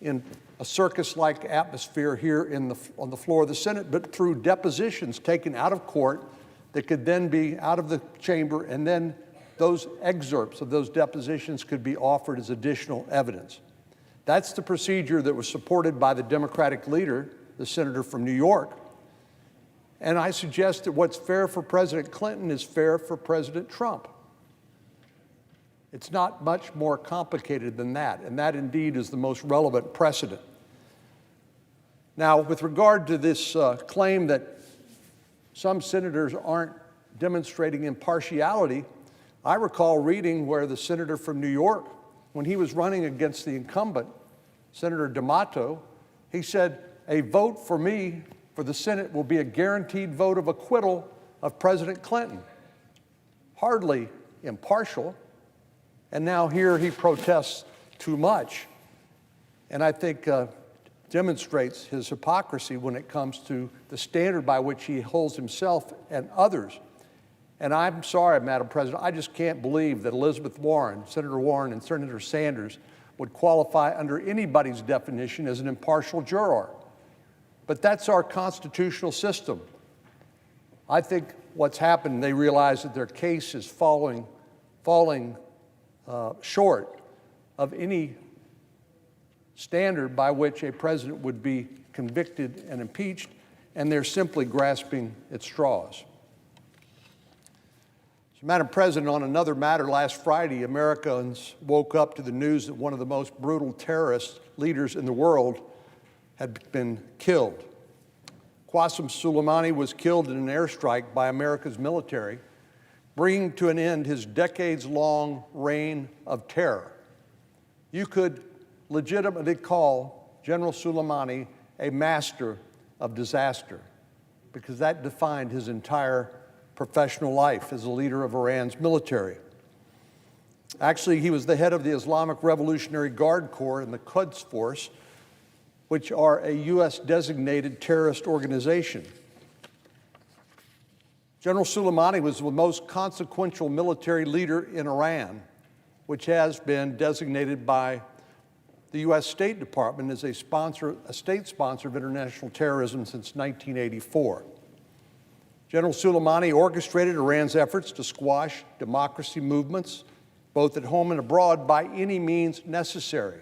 Speaker 7: in a circus-like atmosphere here on the floor of the Senate, but through depositions taken out of court that could then be out of the chamber, and then those excerpts of those depositions could be offered as additional evidence. That's the procedure that was supported by the Democratic leader, the senator from New York. And I suggest that what's fair for President Clinton is fair for President Trump. It's not much more complicated than that, and that indeed is the most relevant precedent. Now, with regard to this claim that some senators aren't demonstrating impartiality, I recall reading where the senator from New York, when he was running against the incumbent, Senator D'Amato, he said, "A vote for me for the Senate will be a guaranteed vote of acquittal of President Clinton." Hardly impartial. And now here he protests too much. And I think demonstrates his hypocrisy when it comes to the standard by which he holds himself and others. And I'm sorry, Madam President, I just can't believe that Elizabeth Warren, Senator Warren, and Senator Sanders would qualify under anybody's definition as an impartial juror. But that's our constitutional system. I think what's happened, they realize that their case is falling short of any standard by which a president would be convicted and impeached, and they're simply grasping at straws. So, Madam President, on another matter, last Friday, Americans woke up to the news that one of the most brutal terrorist leaders in the world had been killed. Qasem Soleimani was killed in an airstrike by America's military, bringing to an end his decades-long reign of terror. You could legitimately call General Soleimani a master of disaster, because that defined his entire professional life as a leader of Iran's military. Actually, he was the head of the Islamic Revolutionary Guard Corps and the Quds Force, which are a U.S.-designated terrorist organization. General Soleimani was the most consequential military leader in Iran, which has been designated by the U.S. State Department as a state sponsor of international terrorism since 1984. General Soleimani orchestrated Iran's efforts to squash democracy movements, both at home and abroad, by any means necessary.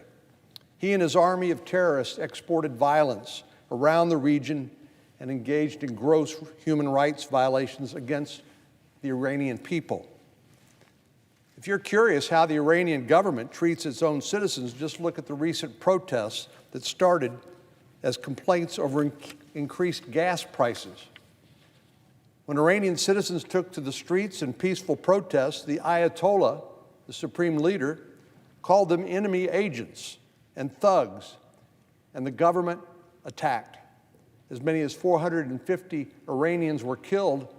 Speaker 7: He and his army of terrorists exported violence around the region and engaged in gross human rights violations against the Iranian people. If you're curious how the Iranian government treats its own citizens, just look at the recent protests that started as complaints over increased gas prices. When Iranian citizens took to the streets in peaceful protests, the Ayatollah, the supreme leader, called them enemy agents and thugs, and the government attacked. As many as 450 Iranians were killed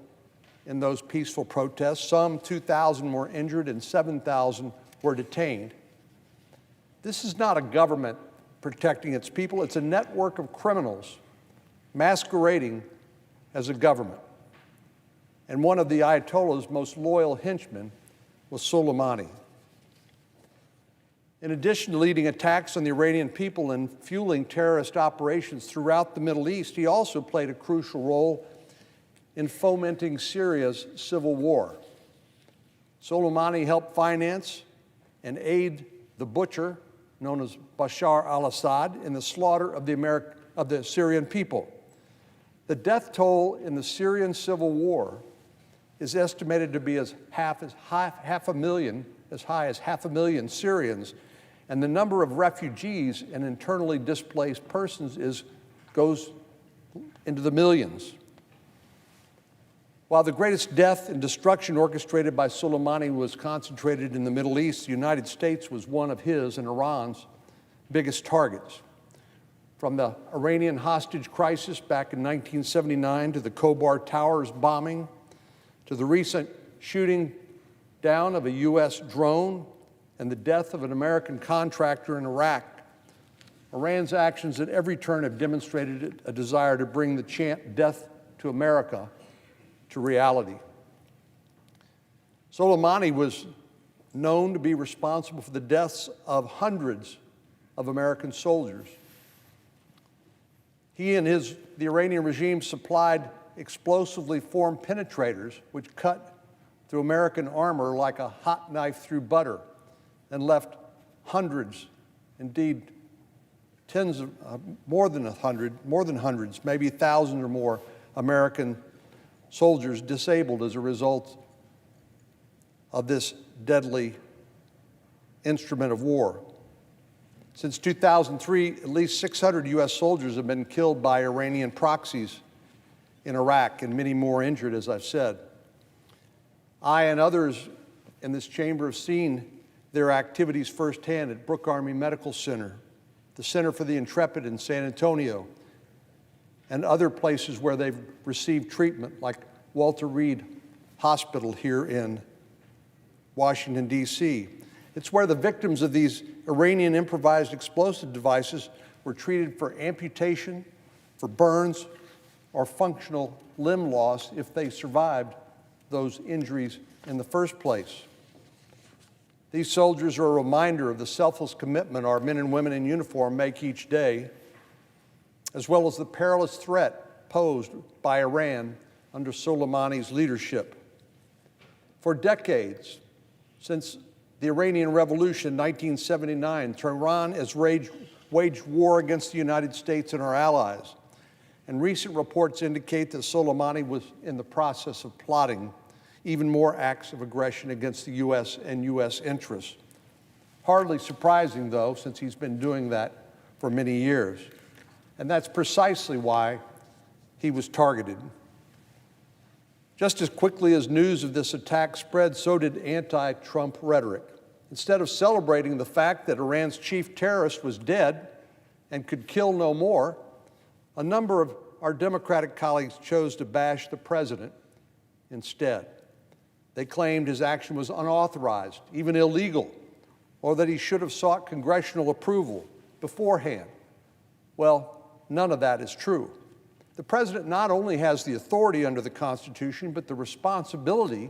Speaker 7: in those peaceful protests. Some 2,000 were injured and 7,000 were detained. This is not a government protecting its people. It's a network of criminals masquerading as a government. And one of the Ayatollah's most loyal henchmen was Soleimani. In addition to leading attacks on the Iranian people and fueling terrorist operations throughout the Middle East, he also played a crucial role in fomenting Syria's civil war. Soleimani helped finance and aid the butcher, known as Bashar al-Assad, in the slaughter of the Syrian people. The death toll in the Syrian civil war is estimated to be as high as half a million Syrians, and the number of refugees and internally displaced persons goes into the millions. While the greatest death and destruction orchestrated by Soleimani was concentrated in the Middle East, the United States was one of his and Iran's biggest targets. From the Iranian hostage crisis back in 1979 to the Khobar Towers bombing, to the recent shooting down of a U.S. drone and the death of an American contractor in Iraq, Iran's actions at every turn have demonstrated a desire to bring the chant "death to America" to reality. Soleimani was known to be responsible for the deaths of hundreds of American soldiers. He and the Iranian regime supplied explosively formed penetrators which cut through American armor like a hot knife through butter and left hundreds, indeed more than hundreds, maybe thousands or more American soldiers disabled as a result of this deadly instrument of war. Since 2003, at least 600 U.S. soldiers have been killed by Iranian proxies in Iraq, and many more injured, as I've said. I and others in this chamber have seen their activities firsthand at Brooke Army Medical Center, the Center for the Intrepid in San Antonio, and other places where they've received treatment, like Walter Reed Hospital here in Washington, D.C. It's where the victims of these Iranian improvised explosive devices were treated for amputation, for burns, or functional limb loss if they survived those injuries in the first place. These soldiers are a reminder of the selfless commitment our men and women in uniform make each day, as well as the perilous threat posed by Iran under Soleimani's leadership. For decades, since the Iranian Revolution in 1979, Tehran has waged war against the United States and our allies. And recent reports indicate that Soleimani was in the process of plotting even more acts of aggression against the U.S. and U.S. interests. Hardly surprising, though, since he's been doing that for many years. And that's precisely why he was targeted. Just as quickly as news of this attack spread, so did anti-Trump rhetoric. Instead of celebrating the fact that Iran's chief terrorist was dead and could kill no more, a number of our Democratic colleagues chose to bash the president instead. They claimed his action was unauthorized, even illegal, or that he should have sought congressional approval beforehand. Well, none of that is true. The president not only has the authority under the Constitution, but the responsibility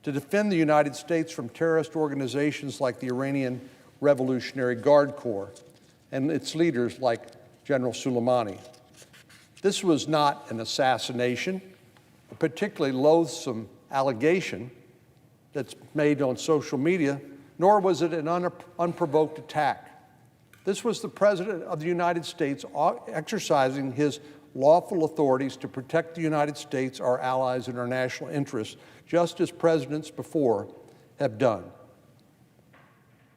Speaker 7: to defend the United States from terrorist organizations like the Iranian Revolutionary Guard Corps and its leaders like General Soleimani. This was not an assassination, a particularly loathsome allegation that's made on social media, nor was it an unprovoked attack. This was the President of the United States exercising his lawful authorities to protect the United States, our allies, and our national interests, just as presidents before have done.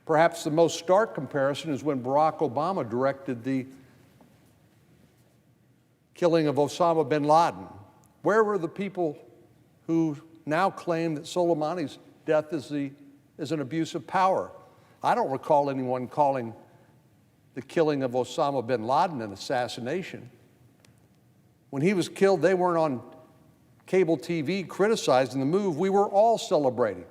Speaker 7: Perhaps the most stark comparison is when Barack Obama directed the killing of Osama bin Laden. Where were the people who now claim that Soleimani's death is an abuse of power? I don't recall anyone calling the killing of Osama bin Laden an assassination. When he was killed, they weren't on cable TV criticizing the move. We were all celebrating.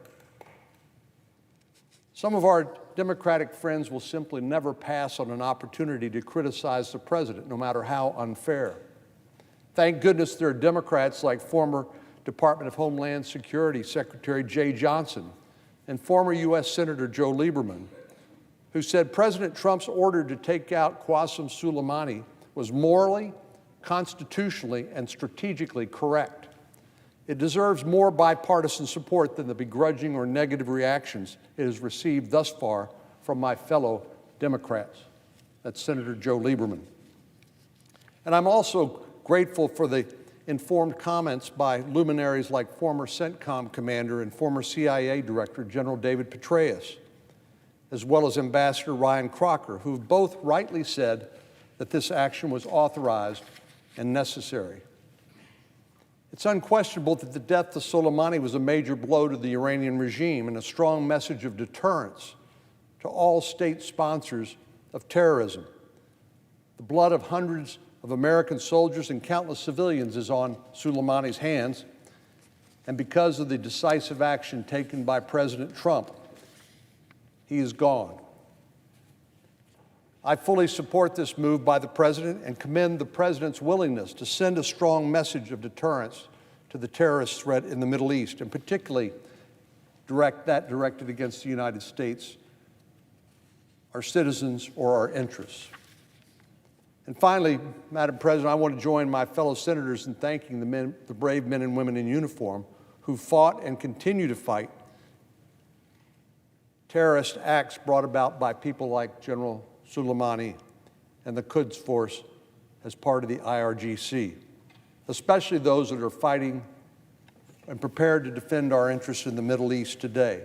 Speaker 7: Some of our Democratic friends will simply never pass on an opportunity to criticize the president, no matter how unfair. Thank goodness there are Democrats like former Department of Homeland Security Secretary Jay Johnson and former U.S. Senator Joe Lieberman, who said President Trump's order to take out Qasem Soleimani was morally, constitutionally, and strategically correct. It deserves more bipartisan support than the begrudging or negative reactions it has received thus far from my fellow Democrats. That's Senator Joe Lieberman. And I'm also grateful for the informed comments by luminaries like former CENTCOM commander and former CIA director General David Petraeus, as well as Ambassador Ryan Crocker, who both rightly said that this action was authorized and necessary. It's unquestionable that the death of Soleimani was a major blow to the Iranian regime and a strong message of deterrence to all state sponsors of terrorism. The blood of hundreds of American soldiers and countless civilians is on Soleimani's hands, and because of the decisive action taken by President Trump, he is gone. I fully support this move by the president and commend the president's willingness to send a strong message of deterrence to the terrorist threat in the Middle East, and particularly directed against the United States, our citizens, or our interests. And finally, Madam President, I want to join my fellow senators in thanking the brave men and women in uniform who fought and continue to fight terrorist acts brought about by people like General Soleimani and the Quds Force as part of the IRGC, especially those that are fighting and prepared to defend our interests in the Middle East today.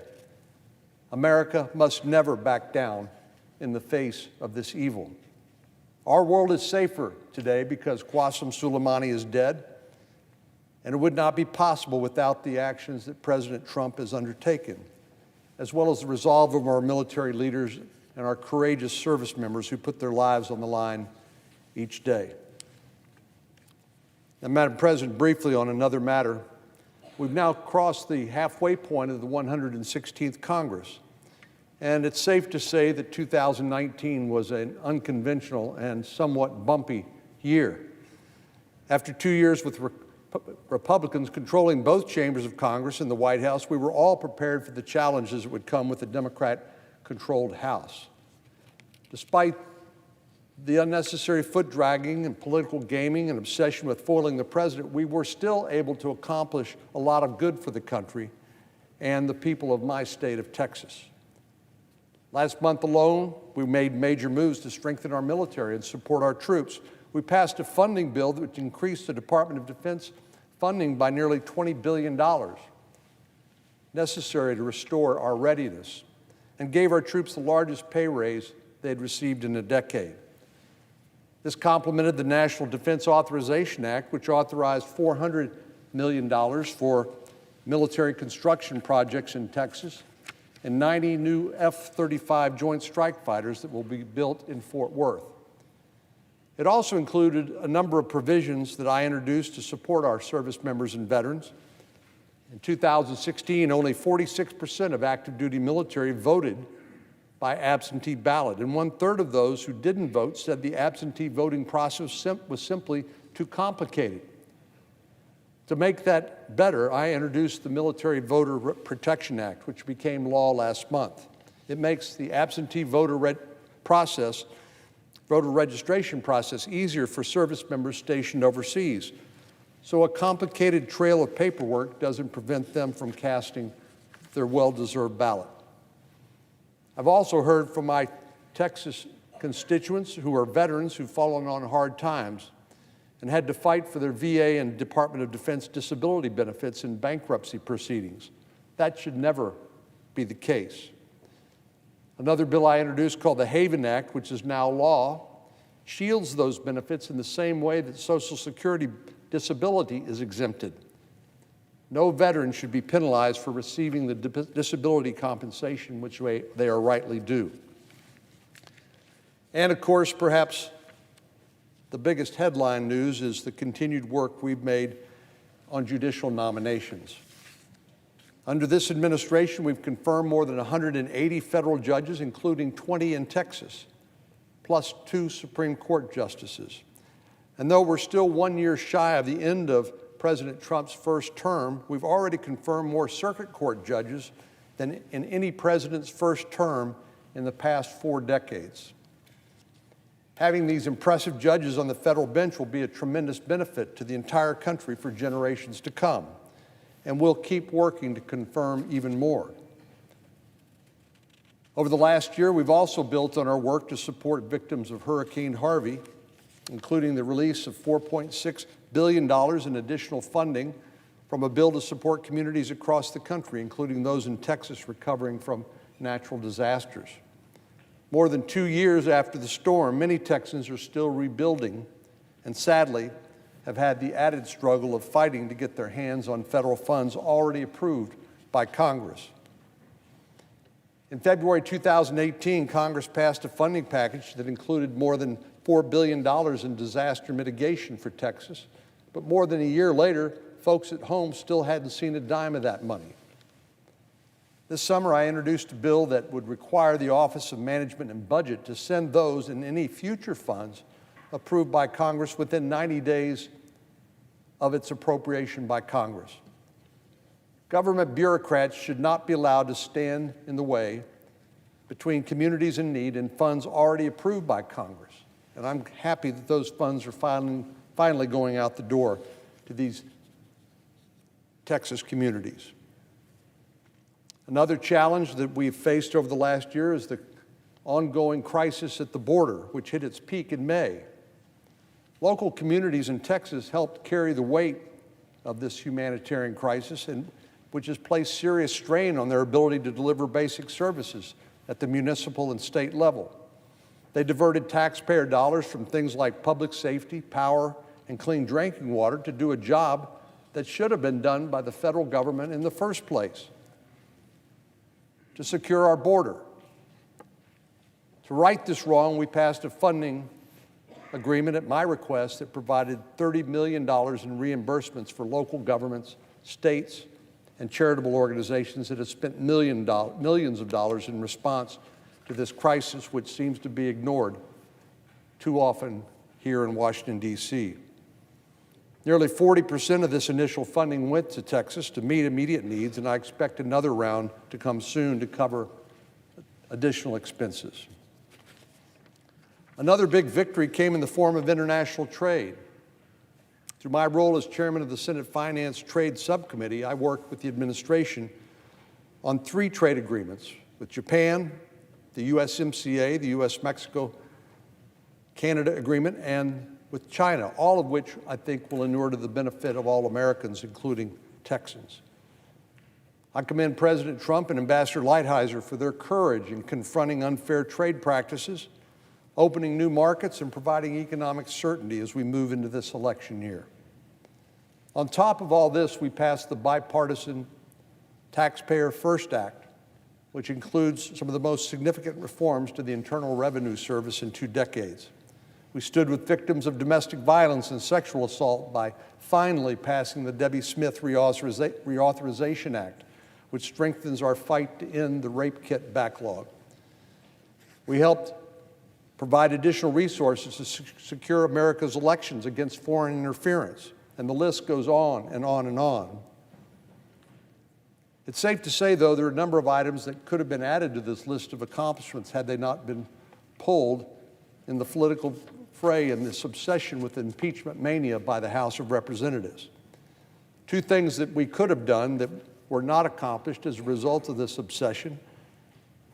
Speaker 7: America must never back down in the face of this evil. Our world is safer today because Qasem Soleimani is dead, and it would not be possible without the actions that President Trump has undertaken, as well as the resolve of our military leaders and our courageous service members who put their lives on the line each day. Now, Madam President, briefly on another matter, we've now crossed the halfway point of the 116th Congress, and it's safe to say that 2019 was an unconventional and somewhat bumpy year. After 2 years with Republicans controlling both chambers of Congress and the White House, we were all prepared for the challenges that would come with a Democrat-controlled House. Despite the unnecessary foot-dragging and political gaming and obsession with foiling the president, we were still able to accomplish a lot of good for the country and the people of my state of Texas. Last month alone, we made major moves to strengthen our military and support our troops. We passed a funding bill that increased the Department of Defense funding by nearly $20 billion, necessary to restore our readiness, and gave our troops the largest pay raise they had received in a decade. This complemented the National Defense Authorization Act, which authorized $400 million for military construction projects in Texas and 90 new F-35 Joint Strike Fighters that will be built in Fort Worth. It also included a number of provisions that I introduced to support our service members and veterans. In 2016, only 46% of active duty military voted by absentee ballot, and 1/3 of those who didn't vote said the absentee voting process was simply too complicated. To make that better, I introduced the Military Voter Protection Act, which became law last month. It makes the absentee voter registration process easier for service members stationed overseas, so a complicated trail of paperwork doesn't prevent them from casting their well-deserved ballot. I've also heard from my Texas constituents who are veterans who've fallen on hard times and had to fight for their VA and Department of Defense disability benefits in bankruptcy proceedings. That should never be the case. Another bill I introduced called the Haven Act, which is now law, shields those benefits in the same way that Social Security disability is exempted. No veteran should be penalized for receiving the disability compensation which they are rightly due. And of course, perhaps the biggest headline news is the continued work we've made on judicial nominations. Under this administration, we've confirmed more than 180 federal judges, including 20 in Texas, plus 2 Supreme Court justices. And though we're still 1 year shy of the end of President Trump's first term, we've already confirmed more circuit court judges than in any president's first term in the past 4 decades. Having these impressive judges on the federal bench will be a tremendous benefit to the entire country for generations to come, and we'll keep working to confirm even more. Over the last year, we've also built on our work to support victims of Hurricane Harvey, including the release of $4.6 billion in additional funding from a bill to support communities across the country, including those in Texas recovering from natural disasters. More than 2 years after the storm, many Texans are still rebuilding and sadly have had the added struggle of fighting to get their hands on federal funds already approved by Congress. In February 2018, Congress passed a funding package that included more than $4 billion in disaster mitigation for Texas, but more than a year later, folks at home still hadn't seen a dime of that money. This summer, I introduced a bill that would require the Office of Management and Budget to send those and any future funds approved by Congress within 90 days of its appropriation by Congress. Government bureaucrats should not be allowed to stand in the way between communities in need and funds already approved by Congress. And I'm happy that those funds are finally going out the door to these Texas communities. Another challenge that we've faced over the last year is the ongoing crisis at the border, which hit its peak in May. Local communities in Texas helped carry the weight of this humanitarian crisis, and which has placed serious strain on their ability to deliver basic services at the municipal and state level. They diverted taxpayer dollars from things like public safety, power, and clean drinking water to do a job that should have been done by the federal government in the first place: to secure our border. To right this wrong, we passed a funding agreement at my request that provided $30 million in reimbursements for local governments, states, and charitable organizations that have spent millions of dollars in response to this crisis, which seems to be ignored too often here in Washington, D.C. Nearly 40% of this initial funding went to Texas to meet immediate needs, and I expect another round to come soon to cover additional expenses. Another big victory came in the form of international trade. Through my role as chairman of the Senate Finance Trade Subcommittee, I worked with the administration on 3 trade agreements with Japan, the USMCA, the U.S.-Mexico-Canada agreement, and with China, all of which I think will inure to the benefit of all Americans, including Texans. I commend President Trump and Ambassador Lighthizer for their courage in confronting unfair trade practices, opening new markets, and providing economic certainty as we move into this election year. On top of all this, we passed the bipartisan Taxpayer First Act, which includes some of the most significant reforms to the Internal Revenue Service in 2 decades. We stood with victims of domestic violence and sexual assault by finally passing the Debbie Smith Reauthorization Act, which strengthens our fight to end the rape kit backlog. We helped provide additional resources to secure America's elections against foreign interference, and the list goes on and on and on. It's safe to say, though, there are a number of items that could have been added to this list of accomplishments had they not been pulled in the political fray and this obsession with impeachment mania by the House of Representatives. 2 things that we could have done that were not accomplished as a result of this obsession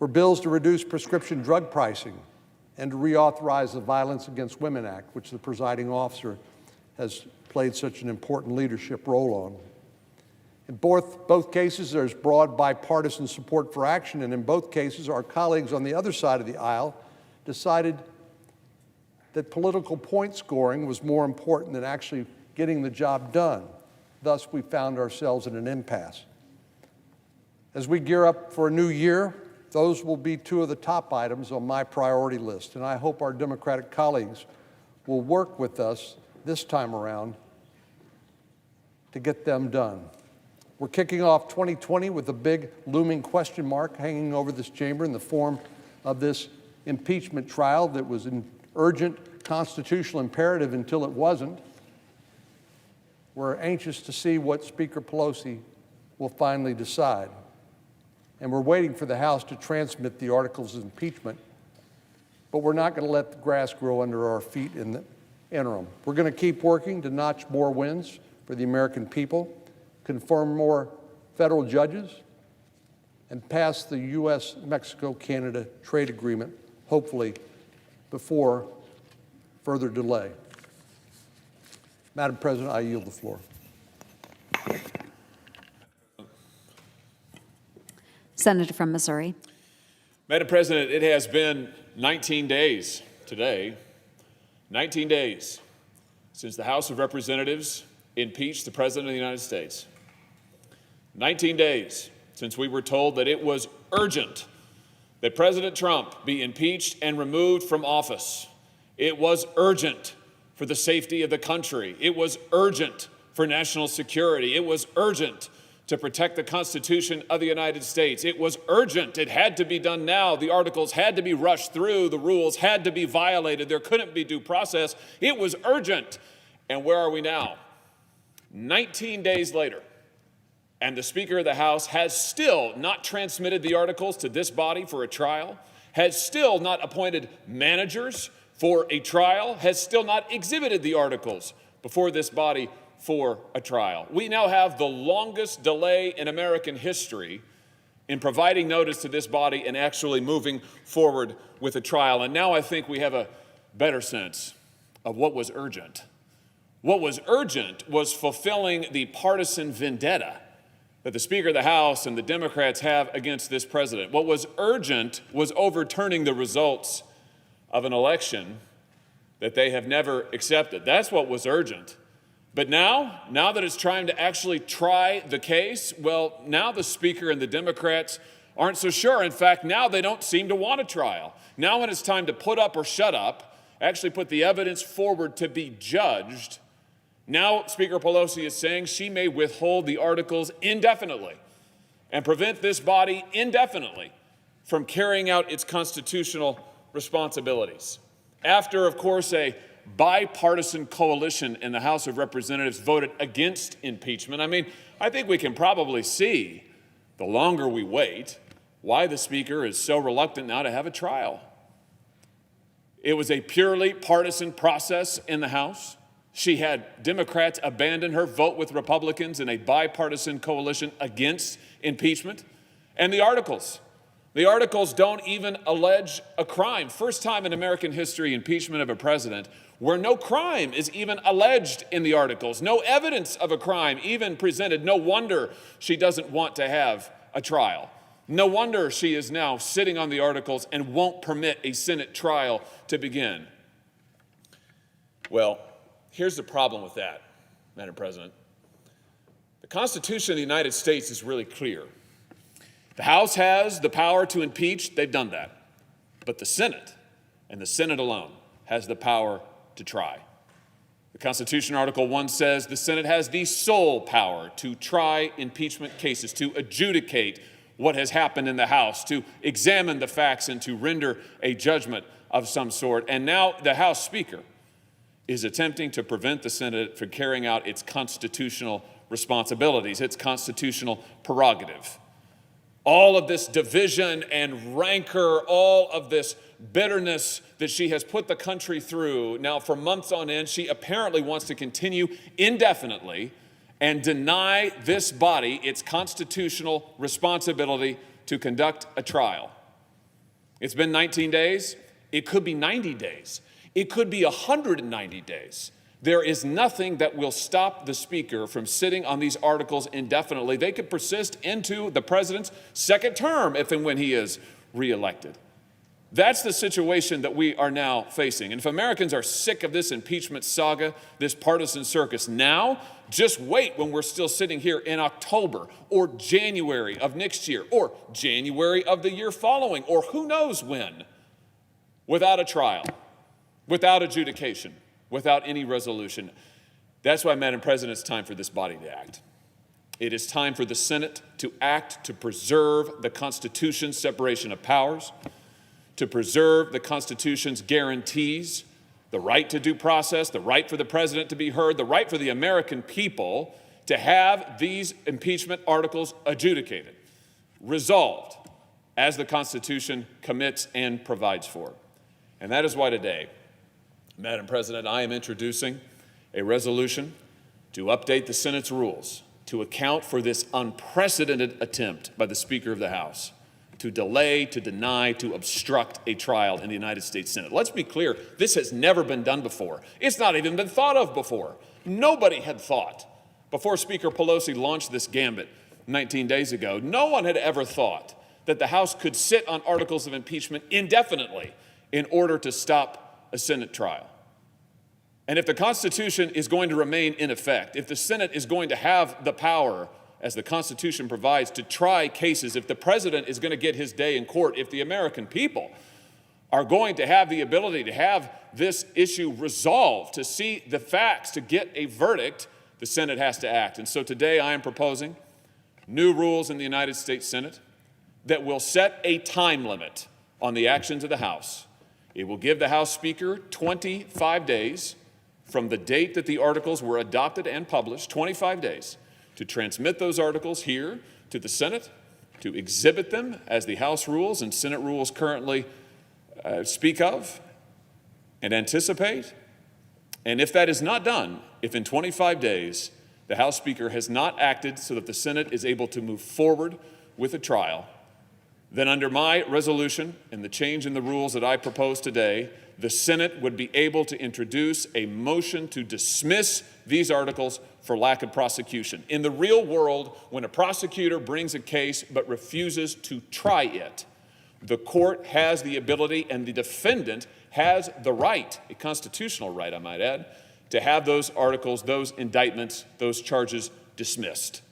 Speaker 7: were bills to reduce prescription drug pricing and to reauthorize the Violence Against Women Act, which the presiding officer has played such an important leadership role on. In both cases, there's broad bipartisan support for action, and in both cases, our colleagues on the other side of the aisle decided that political point scoring was more important than actually getting the job done. Thus, we found ourselves in an impasse. As we gear up for a new year, those will be 2 of the top items on my priority list, and I hope our Democratic colleagues will work with us this time around to get them done. We're kicking off 2020 with a big looming question mark hanging over this chamber in the form of this impeachment trial that was an urgent constitutional imperative until it wasn't. We're anxious to see what Speaker Pelosi will finally decide. And we're waiting for the House to transmit the articles of impeachment, but we're not going to let the grass grow under our feet in the interim. We're going to keep working to notch more wins for the American people, confirm more federal judges, and pass the U.S.-Mexico-Canada trade agreement, hopefully before further delay. Madam President, I yield the floor.
Speaker 8: Senator from Missouri.
Speaker 3: Madam President, it has been 19 days today, 19 days since the House of Representatives impeached the President of the United States. 19 days since we were told that it was urgent that President Trump be impeached and removed from office. It was urgent for the safety of the country. It was urgent for national security. It was urgent to protect the Constitution of the United States. It was urgent. It had to be done now. The articles had to be rushed through. The rules had to be violated. There couldn't be due process. It was urgent. And where are we now? 19 days later, and the Speaker of the House has still not transmitted the articles to this body for a trial, has still not appointed managers for a trial, has still not exhibited the articles before this body for a trial. We now have the longest delay in American history in providing notice to this body and actually moving forward with a trial. And now I think we have a better sense of what was urgent. What was urgent was fulfilling the partisan vendetta that the Speaker of the House and the Democrats have against this president. What was urgent was overturning the results of an election that they have never accepted. That's what was urgent. But now that it's trying to actually try the case, well, now the Speaker and the Democrats aren't so sure. In fact, now they don't seem to want a trial. Now when it's time to put up or shut up, actually put the evidence forward to be judged, now Speaker Pelosi is saying she may withhold the articles indefinitely and prevent this body indefinitely from carrying out its constitutional responsibilities. After, of course, a bipartisan coalition in the House of Representatives voted against impeachment, I think we can probably see, the longer we wait, why the Speaker is so reluctant now to have a trial. It was a purely partisan process in the House. She had Democrats abandon her vote with Republicans in a bipartisan coalition against impeachment. And the articles don't even allege a crime. First time in American history, impeachment of a president, where no crime is even alleged in the articles, no evidence of a crime even presented. No wonder she doesn't want to have a trial. No wonder she is now sitting on the articles and won't permit a Senate trial to begin. Well, here's the problem with that, Madam President. The Constitution of the United States is really clear. The House has the power to impeach. They've done that. But the Senate, and the Senate alone, has the power to try. The Constitution, Article 1 says the Senate has the sole power to try impeachment cases, to adjudicate what has happened in the House, to examine the facts and to render a judgment of some sort. And now the House Speaker is attempting to prevent the Senate from carrying out its constitutional responsibilities, its constitutional prerogative. All of this division and rancor, all of this bitterness that she has put the country through now for months on end, she apparently wants to continue indefinitely and deny this body its constitutional responsibility to conduct a trial. It's been 19 days. It could be 90 days. It could be 190 days. There is nothing that will stop the Speaker from sitting on these articles indefinitely. They could persist into the president's second term if and when he is reelected. That's the situation that we are now facing. And if Americans are sick of this impeachment saga, this partisan circus now, just wait when we're still sitting here in October or January of next year or January of the year following or who knows when, without a trial, without adjudication, without any resolution. That's why, Madam President, it's time for this body to act. It is time for the Senate to act to preserve the Constitution's separation of powers, to preserve the Constitution's guarantees, the right to due process, the right for the president to be heard, the right for the American people to have these impeachment articles adjudicated, resolved, as the Constitution commits and provides for. And that is why today, Madam President, I am introducing a resolution to update the Senate's rules to account for this unprecedented attempt by the Speaker of the House to delay, to deny, to obstruct a trial in the United States Senate. Let's be clear, this has never been done before. It's not even been thought of before. Nobody had thought, before Speaker Pelosi launched this gambit 19 days ago, no one had ever thought that the House could sit on articles of impeachment indefinitely in order to stop a Senate trial. And if the Constitution is going to remain in effect, if the Senate is going to have the power, as the Constitution provides, to try cases, if the president is going to get his day in court, if the American people are going to have the ability to have this issue resolved, to see the facts, to get a verdict, the Senate has to act. And so today I am proposing new rules in the United States Senate that will set a time limit on the actions of the House. It will give the House Speaker 25 days from the date that the articles were adopted and published, 25 days, to transmit those articles here to the Senate, to exhibit them as the House rules and Senate rules currently speak of and anticipate. And if that is not done, if in 25 days the House Speaker has not acted so that the Senate is able to move forward with a trial, then under my resolution and the change in the rules that I propose today, the Senate would be able to introduce a motion to dismiss these articles for lack of prosecution. In the real world, when a prosecutor brings a case but refuses to try it, the court has the ability and the defendant has the right, a constitutional right, I might add, to have those articles, those indictments, those charges dismissed.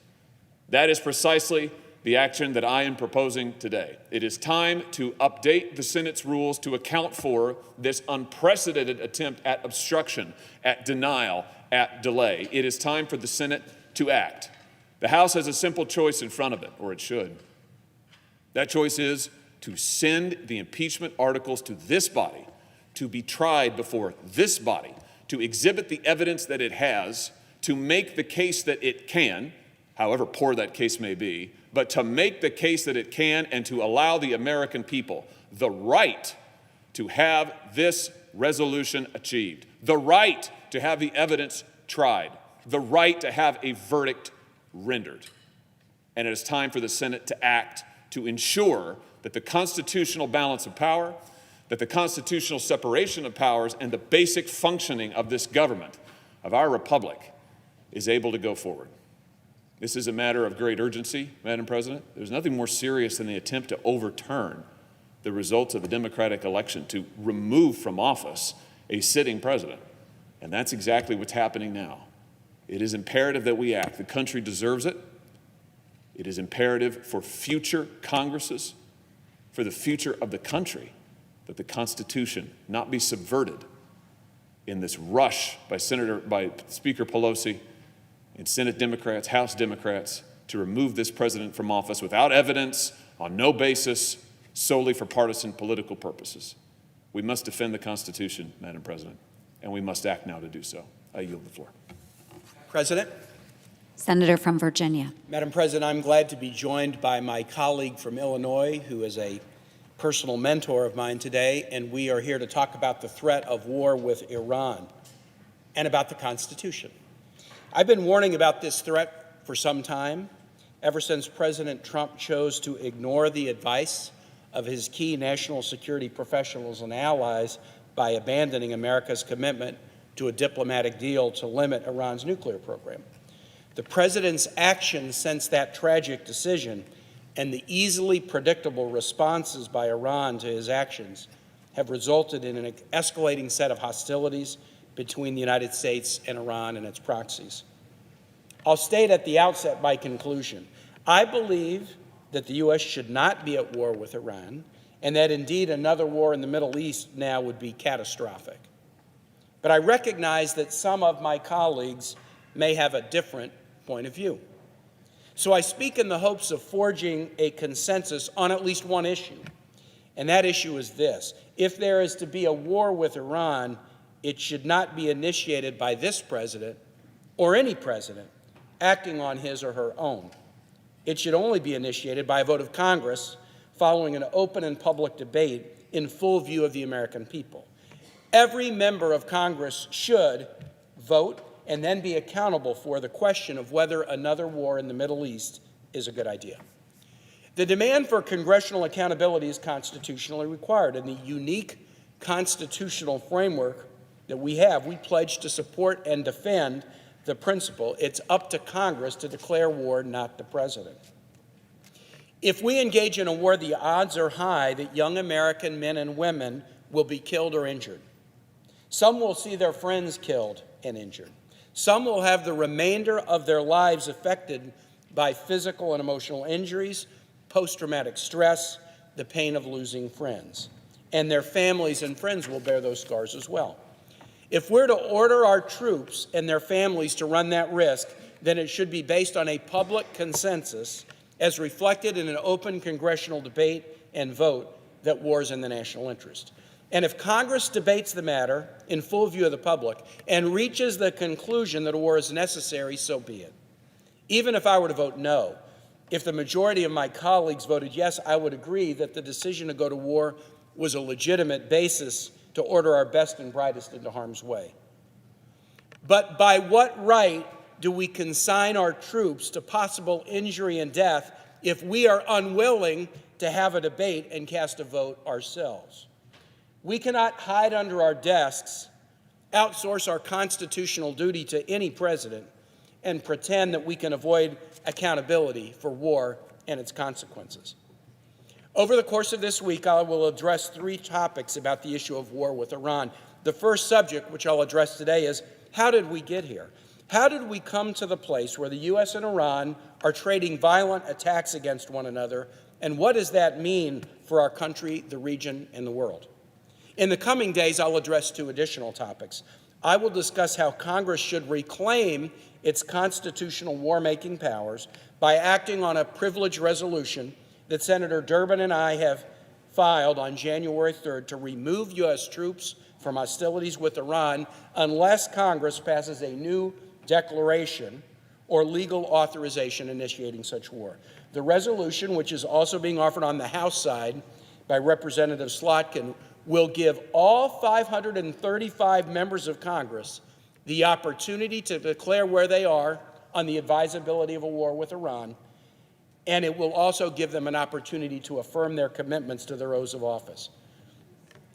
Speaker 3: That is precisely the action that I am proposing today. It is time to update the Senate's rules to account for this unprecedented attempt at obstruction, at denial, at delay. It is time for the Senate to act. The House has a simple choice in front of it, or it should. That choice is to send the impeachment articles to this body, to be tried before this body, to exhibit the evidence that it has, to make the case that it can, however poor that case may be, but to make the case that it can and to allow the American people the right to have this resolution achieved, the right to have the evidence tried, the right to have a verdict rendered. And it is time for the Senate to act to ensure that the constitutional balance of power, that the constitutional separation of powers, and the basic functioning of this government, of our republic, is able to go forward. This is a matter of great urgency, Madam President. There's nothing more serious than the attempt to overturn the results of a Democratic election, to remove from office a sitting president. And that's exactly what's happening now. It is imperative that we act. The country deserves it. It is imperative for future Congresses, for the future of the country, that the Constitution not be subverted in this rush by Speaker Pelosi and Senate Democrats, House Democrats, to remove this president from office without evidence, on no basis, solely for partisan political purposes. We must defend the Constitution, Madam President, and we must act now to do so. I yield the floor.
Speaker 9: President.
Speaker 8: Senator from Virginia.
Speaker 9: Madam President, I'm glad to be joined by my colleague from Illinois, who is a personal mentor of mine today, and we are here to talk about the threat of war with Iran and about the Constitution. I've been warning about this threat for some time, ever since President Trump chose to ignore the advice of his key national security professionals and allies by abandoning America's commitment to a diplomatic deal to limit Iran's nuclear program. The president's actions since that tragic decision and the easily predictable responses by Iran to his actions have resulted in an escalating set of hostilities between the United States and Iran and its proxies. I'll state at the outset my conclusion. I believe that the U.S. should not be at war with Iran, and that indeed another war in the Middle East now would be catastrophic. But I recognize that some of my colleagues may have a different point of view. So I speak in the hopes of forging a consensus on at least one issue, and that issue is this. If there is to be a war with Iran, it should not be initiated by this president or any president acting on his or her own. It should only be initiated by a vote of Congress following an open and public debate in full view of the American people. Every member of Congress should vote and then be accountable for the question of whether another war in the Middle East is a good idea. The demand for congressional accountability is constitutionally required. In the unique constitutional framework that we have, we pledge to support and defend the principle. It's up to Congress to declare war, not the president. If we engage in a war, the odds are high that young American men and women will be killed or injured. Some will see their friends killed and injured. Some will have the remainder of their lives affected by physical and emotional injuries, post-traumatic stress, the pain of losing friends. And their families and friends will bear those scars as well. If we're to order our troops and their families to run that risk, then it should be based on a public consensus as reflected in an open congressional debate and vote that war is in the national interest. And if Congress debates the matter in full view of the public and reaches the conclusion that a war is necessary, so be it. Even if I were to vote no, if the majority of my colleagues voted yes, I would agree that the decision to go to war was a legitimate basis to order our best and brightest into harm's way. But by what right do we consign our troops to possible injury and death if we are unwilling to have a debate and cast a vote ourselves. We cannot hide under our desks, outsource our constitutional duty to any president, and pretend that we can avoid accountability for war and its consequences. Over the course of this week, I will address 3 topics about the issue of war with Iran. The first subject, which I'll address today, is how did we get here? How did we come to the place where the U.S. and Iran are trading violent attacks against one another, and what does that mean for our country, the region, and the world? In the coming days, I'll address 2 additional topics. I will discuss how Congress should reclaim its constitutional war-making powers by acting on a privileged resolution that Senator Durbin and I have filed on January 3rd to remove U.S. troops from hostilities with Iran unless Congress passes a new declaration or legal authorization initiating such war. The resolution, which is also being offered on the House side by Representative Slotkin, will give all 535 members of Congress the opportunity to declare where they are on the advisability of a war with Iran, and it will also give them an opportunity to affirm their commitments to their oaths of office.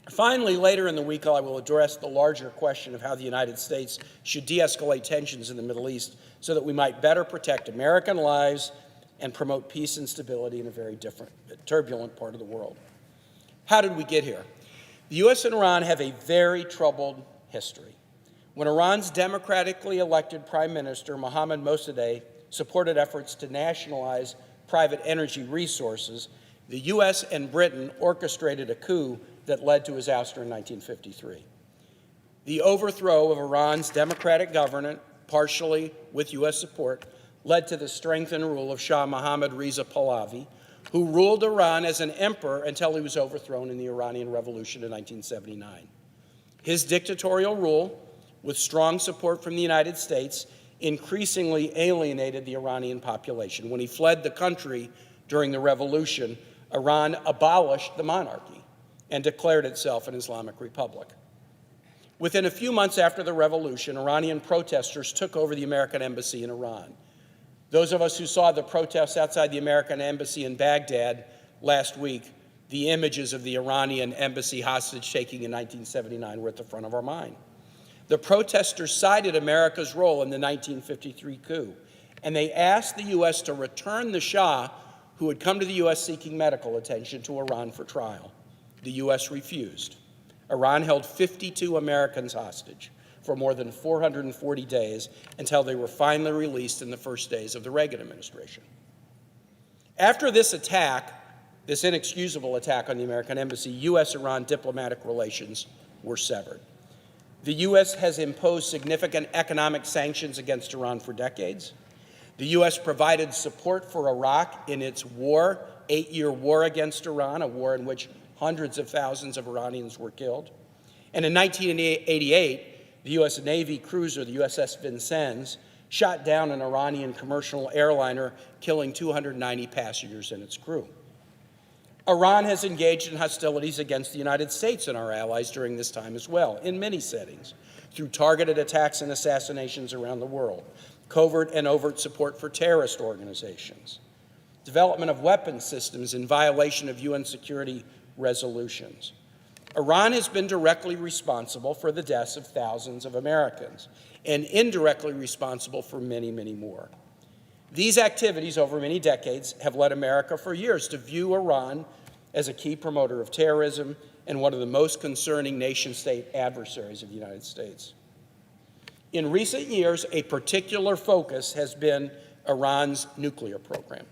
Speaker 9: Finally, later in the week, I will address the larger question of how the United States should de-escalate tensions in the Middle East so that we might better protect American lives and promote peace and stability in a very turbulent part of the world. How did we get here? The U.S. and Iran have a very troubled history. When Iran's democratically elected Prime Minister, Mohammad Mossadegh, supported efforts to nationalize private energy resources, the U.S. and Britain orchestrated a coup that led to his ouster in 1953. The overthrow of Iran's democratic government, partially with U.S. support, led to the strength and rule of Shah Mohammad Reza Pahlavi, who ruled Iran as an emperor until he was overthrown in the Iranian Revolution in 1979. His dictatorial rule, with strong support from the United States, increasingly alienated the Iranian population. When he fled the country during the revolution, Iran abolished the monarchy and declared itself an Islamic republic. Within a few months after the revolution, Iranian protesters took over the American embassy in Iran. Those of us who saw the protests outside the American embassy in Baghdad last week, the images of the Iranian embassy hostage-taking in 1979 were at the front of our mind. The protesters cited America's role in the 1953 coup, and they asked the U.S. to return the Shah, who had come to the U.S. seeking medical attention, to Iran for trial. The U.S. refused. Iran held 52 Americans hostage for more than 440 days until they were finally released in the first days of the Reagan administration. After this attack, this inexcusable attack on the American embassy, U.S.-Iran diplomatic relations were severed. The U.S. has imposed significant economic sanctions against Iran for decades. The U.S. provided support for Iraq in its war, 8-year war against Iran, a war in which hundreds of thousands of Iranians were killed. And in 1988, the U.S. Navy cruiser, the USS Vincennes, shot down an Iranian commercial airliner, killing 290 passengers and its crew. Iran has engaged in hostilities against the United States and our allies during this time as well, in many settings, through targeted attacks and assassinations around the world, covert and overt support for terrorist organizations, development of weapons systems in violation of UN security resolutions. Iran has been directly responsible for the deaths of thousands of Americans and indirectly responsible for many, many more. These activities over many decades have led America for years to view Iran as a key promoter of terrorism and one of the most concerning nation-state adversaries of the United States. In recent years, a particular focus has been Iran's nuclear program.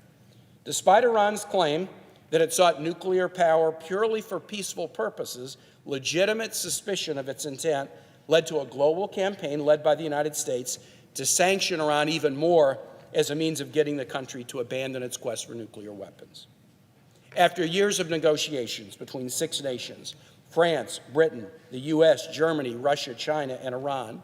Speaker 9: Despite Iran's claim that it sought nuclear power purely for peaceful purposes, legitimate suspicion of its intent led to a global campaign led by the United States to sanction Iran even more as a means of getting the country to abandon its quest for nuclear weapons. After years of negotiations between 6 nations, France, Britain, the US, Germany, Russia, China, and Iran,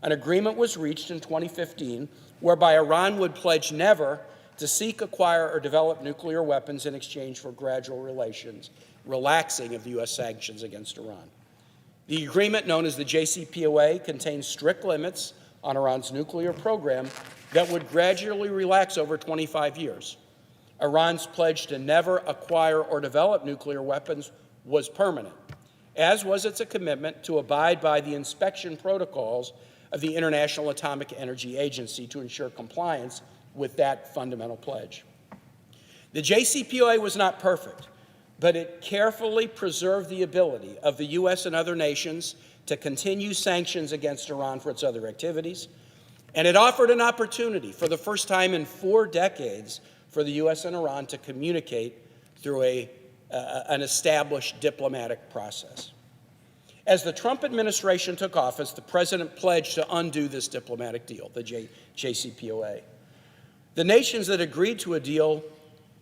Speaker 9: an agreement was reached in 2015 whereby Iran would pledge never to seek, acquire, or develop nuclear weapons in exchange for gradual relaxing of the U.S. sanctions against Iran. The agreement, known as the JCPOA, contains strict limits on Iran's nuclear program that would gradually relax over 25 years. Iran's pledge to never acquire or develop nuclear weapons was permanent, as was its commitment to abide by the inspection protocols of the International Atomic Energy Agency to ensure compliance with that fundamental pledge. The JCPOA was not perfect, but it carefully preserved the ability of the U.S. and other nations to continue sanctions against Iran for its other activities, and it offered an opportunity for the first time in 4 decades for the U.S. and Iran to communicate through an established diplomatic process. As the Trump administration took office, the president pledged to undo this diplomatic deal, the JCPOA. The nations that agreed to a deal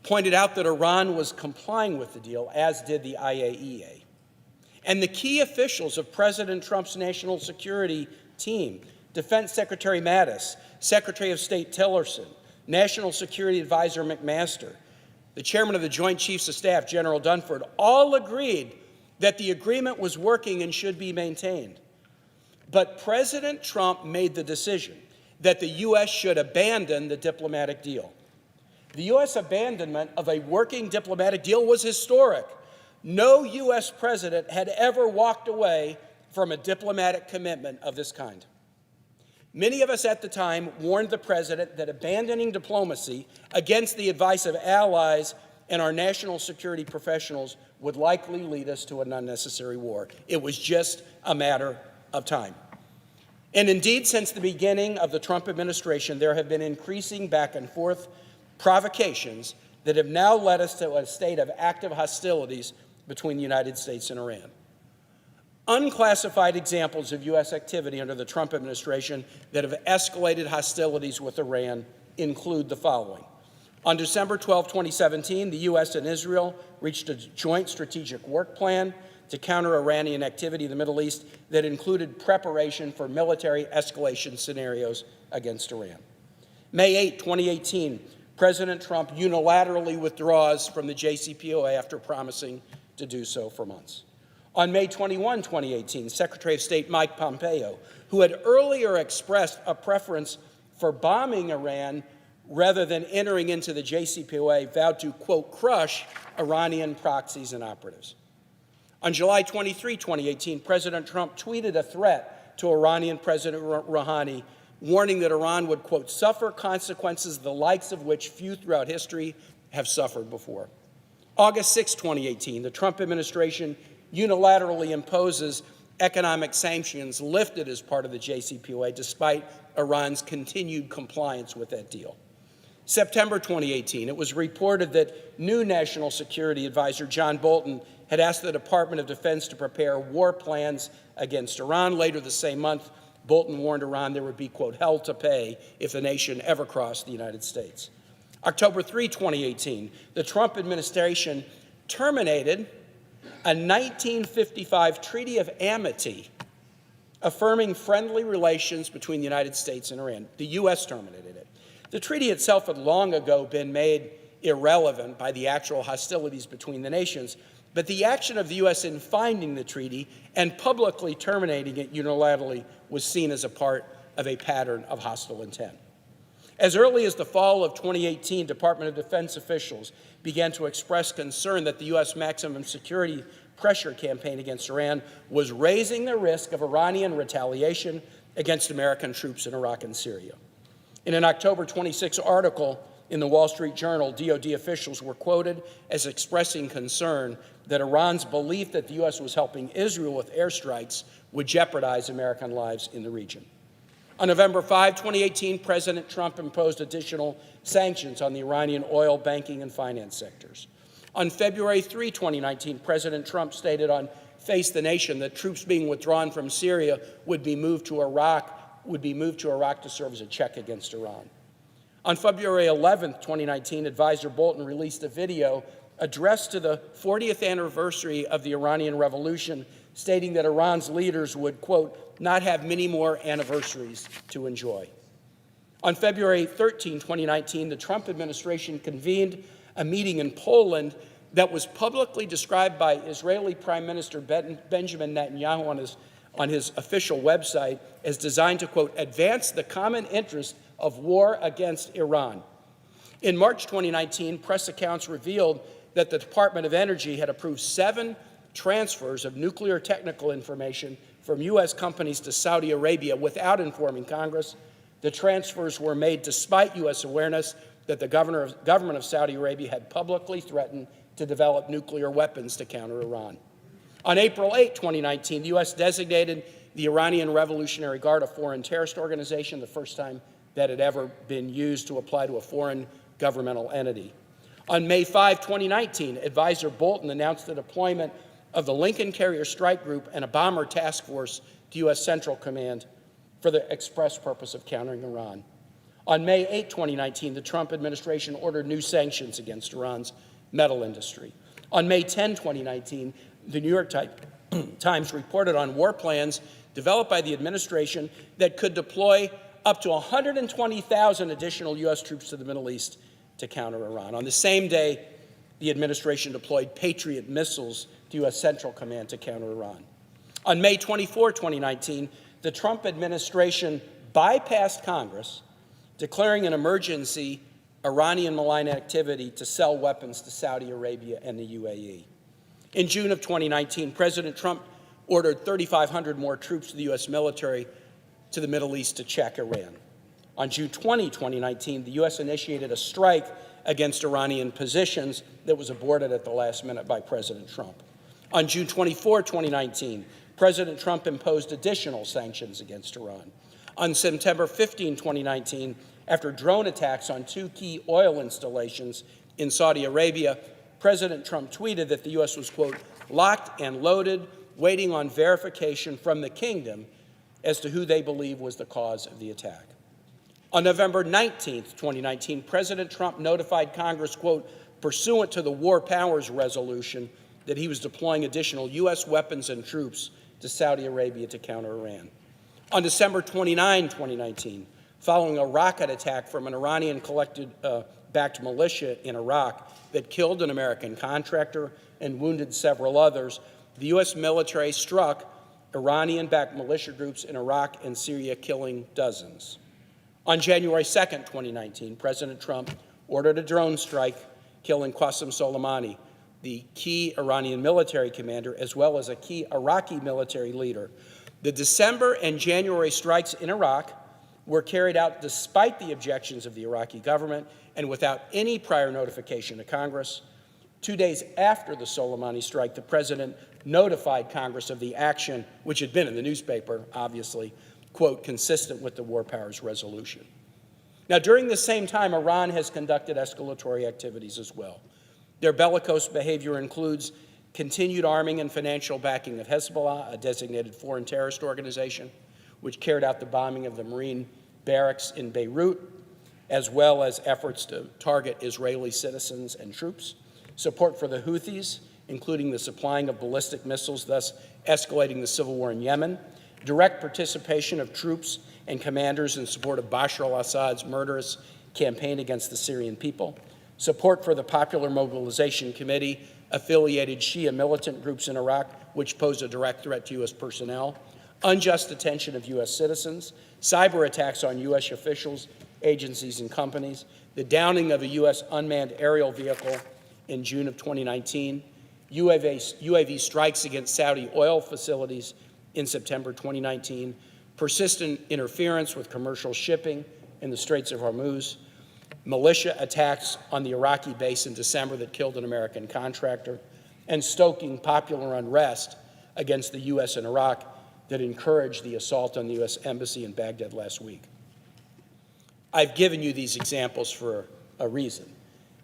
Speaker 9: pointed out that Iran was complying with the deal, as did the IAEA. And the key officials of President Trump's national security team, Defense Secretary Mattis, Secretary of State Tillerson, National Security Advisor McMaster, the chairman of the Joint Chiefs of Staff, General Dunford, all agreed that the agreement was working and should be maintained. But President Trump made the decision that the U.S. should abandon the diplomatic deal. The U.S. abandonment of a working diplomatic deal was historic. No U.S. president had ever walked away from a diplomatic commitment of this kind. Many of us at the time warned the president that abandoning diplomacy against the advice of allies and our national security professionals would likely lead us to an unnecessary war. It was just a matter of time. And indeed, since the beginning of the Trump administration, there have been increasing back and forth provocations that have now led us to a state of active hostilities between the United States and Iran. Unclassified examples of U.S. activity under the Trump administration that have escalated hostilities with Iran include the following. On December 12, 2017, the U.S. and Israel reached a joint strategic work plan to counter Iranian activity in the Middle East that included preparation for military escalation scenarios against Iran. May 8, 2018, President Trump unilaterally withdraws from the JCPOA after promising to do so for months. On May 21, 2018, Secretary of State Mike Pompeo, who had earlier expressed a preference for bombing Iran rather than entering into the JCPOA, vowed to, quote, crush Iranian proxies and operatives. On July 23, 2018, President Trump tweeted a threat to Iranian President Rouhani, warning that Iran would, quote, suffer consequences the likes of which few throughout history have suffered before. August 6, 2018, the Trump administration unilaterally imposes economic sanctions lifted as part of the JCPOA, despite Iran's continued compliance with that deal. September 2018, it was reported that new National Security Advisor John Bolton had asked the Department of Defense to prepare war plans against Iran. Later the same month, Bolton warned Iran there would be, quote, hell to pay if the nation ever crossed the United States. October 3, 2018, the Trump administration terminated a 1955 Treaty of Amity affirming friendly relations between the United States and Iran. The U.S. terminated it. The treaty itself had long ago been made irrelevant by the actual hostilities between the nations, but the action of the U.S. in finding the treaty and publicly terminating it unilaterally was seen as a part of a pattern of hostile intent. As early as the fall of 2018, Department of Defense officials began to express concern that the U.S. maximum security pressure campaign against Iran was raising the risk of Iranian retaliation against American troops in Iraq and Syria. In an October 26 article in the Wall Street Journal, DoD officials were quoted as expressing concern that Iran's belief that the U.S. was helping Israel with airstrikes would jeopardize American lives in the region. On November 5, 2018, President Trump imposed additional sanctions on the Iranian oil, banking, and finance sectors. On February 3, 2019, President Trump stated on Face the Nation that troops being withdrawn from Syria would be moved to Iraq to serve as a check against Iran. On February 11, 2019, Advisor Bolton released a video addressed to the 40th anniversary of the Iranian Revolution, stating that Iran's leaders would, quote, not have many more anniversaries to enjoy. On February 13, 2019, the Trump administration convened a meeting in Poland that was publicly described by Israeli Prime Minister Benjamin Netanyahu on his official website as designed to, quote, advance the common interest of war against Iran. In March 2019, press accounts revealed that the Department of Energy had approved 7 transfers of nuclear technical information from U.S. companies to Saudi Arabia without informing Congress. The transfers were made despite U.S. awareness that the government of Saudi Arabia had publicly threatened to develop nuclear weapons to counter Iran. On April 8, 2019, the U.S. designated the Iranian Revolutionary Guard a foreign terrorist organization, the first time that had ever been used to apply to a foreign governmental entity. On May 5, 2019, Advisor Bolton announced the deployment of the Lincoln Carrier Strike Group and a bomber task force to U.S. Central Command for the express purpose of countering Iran. On May 8, 2019, the Trump administration ordered new sanctions against Iran's metal industry. On May 10, 2019, the New York Times reported on war plans developed by the administration that could deploy up to 120,000 additional U.S. troops to the Middle East to counter Iran. On the same day, the administration deployed Patriot missiles to U.S. Central Command to counter Iran. On May 24, 2019, the Trump administration bypassed Congress, declaring an emergency Iranian malign activity to sell weapons to Saudi Arabia and the UAE. In June of 2019, President Trump ordered 3,500 more troops to the U.S. military to the Middle East to check Iran. On June 20, 2019, the U.S. initiated a strike against Iranian positions that was aborted at the last minute by President Trump. On June 24, 2019, President Trump imposed additional sanctions against Iran. On September 15, 2019, after drone attacks on 2 key oil installations in Saudi Arabia, President Trump tweeted that the U.S. was, quote, locked and loaded, waiting on verification from the kingdom as to who they believe was the cause of the attack. On November 19, 2019, President Trump notified Congress, quote, pursuant to the War Powers Resolution, that he was deploying additional U.S. weapons and troops to Saudi Arabia to counter Iran. On December 29, 2019, following a rocket attack from an Iranian-backed militia in Iraq that killed an American contractor and wounded several others, the U.S. military struck Iranian-backed militia groups in Iraq and Syria, killing dozens. On January 2, 2019, President Trump ordered a drone strike, killing Qasem Soleimani, the key Iranian military commander, as well as a key Iraqi military leader. The December and January strikes in Iraq were carried out despite the objections of the Iraqi government and without any prior notification to Congress. 2 days after the Soleimani strike, the president notified Congress of the action, which had been in the newspaper, obviously, quote, consistent with the War Powers Resolution. Now, during the same time, Iran has conducted escalatory activities as well. Their bellicose behavior includes continued arming and financial backing of Hezbollah, a designated foreign terrorist organization, which carried out the bombing of the Marine barracks in Beirut, as well as efforts to target Israeli citizens and troops, support for the Houthis, including the supplying of ballistic missiles, thus escalating the civil war in Yemen, direct participation of troops and commanders in support of Bashar al-Assad's murderous campaign against the Syrian people, support for the Popular Mobilization Committee, affiliated Shia militant groups in Iraq, which pose a direct threat to U.S. personnel, unjust detention of U.S. citizens, cyber attacks on U.S. officials, agencies, and companies, the downing of a U.S. unmanned aerial vehicle in June of 2019, UAV strikes against Saudi oil facilities in September 2019, persistent interference with commercial shipping in the Straits of Hormuz, militia attacks on the Iraqi base in December that killed an American contractor, and stoking popular unrest against the U.S. and Iraq that encouraged the assault on the U.S. Embassy in Baghdad last week. I've given you these examples for a reason,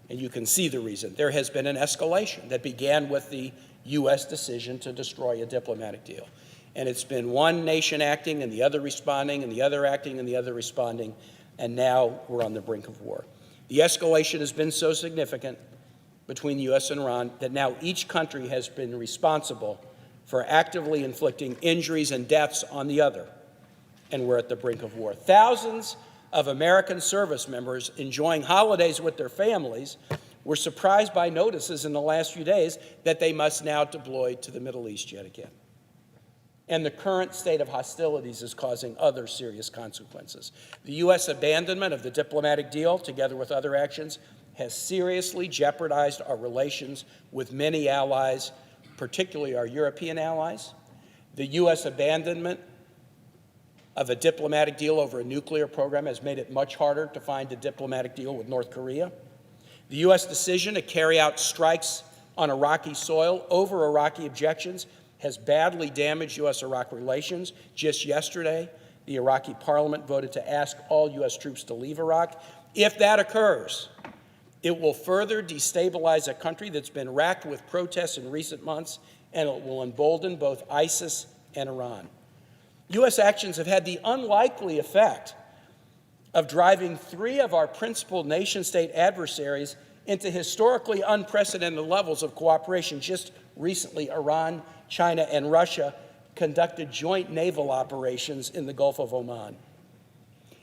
Speaker 9: and you can see the reason. There has been an escalation that began with the U.S. decision to destroy a diplomatic deal. And it's been one nation acting and the other responding and the other acting and the other responding, and now we're on the brink of war. The escalation has been so significant between the U.S. and Iran that now each country has been responsible for actively inflicting injuries and deaths on the other, and we're at the brink of war. Thousands of American service members enjoying holidays with their families were surprised by notices in the last few days that they must now deploy to the Middle East yet again. and the current state of hostilities is causing other serious consequences. The U.S. abandonment of the diplomatic deal, together with other actions, has seriously jeopardized our relations with many allies, particularly our European allies. The U.S. abandonment of a diplomatic deal over a nuclear program has made it much harder to find a diplomatic deal with North Korea. The U.S. decision to carry out strikes on Iraqi soil over Iraqi objections has badly damaged U.S.-Iraq relations. Just yesterday, the Iraqi parliament voted to ask all U.S. troops to leave Iraq. If that occurs, it will further destabilize a country that's been racked with protests in recent months, and it will embolden both ISIS and Iran. U.S. actions have had the unlikely effect of driving three of our principal nation-state adversaries into historically unprecedented levels of cooperation. Just recently, Iran, China, and Russia conducted joint naval operations in the Gulf of Oman.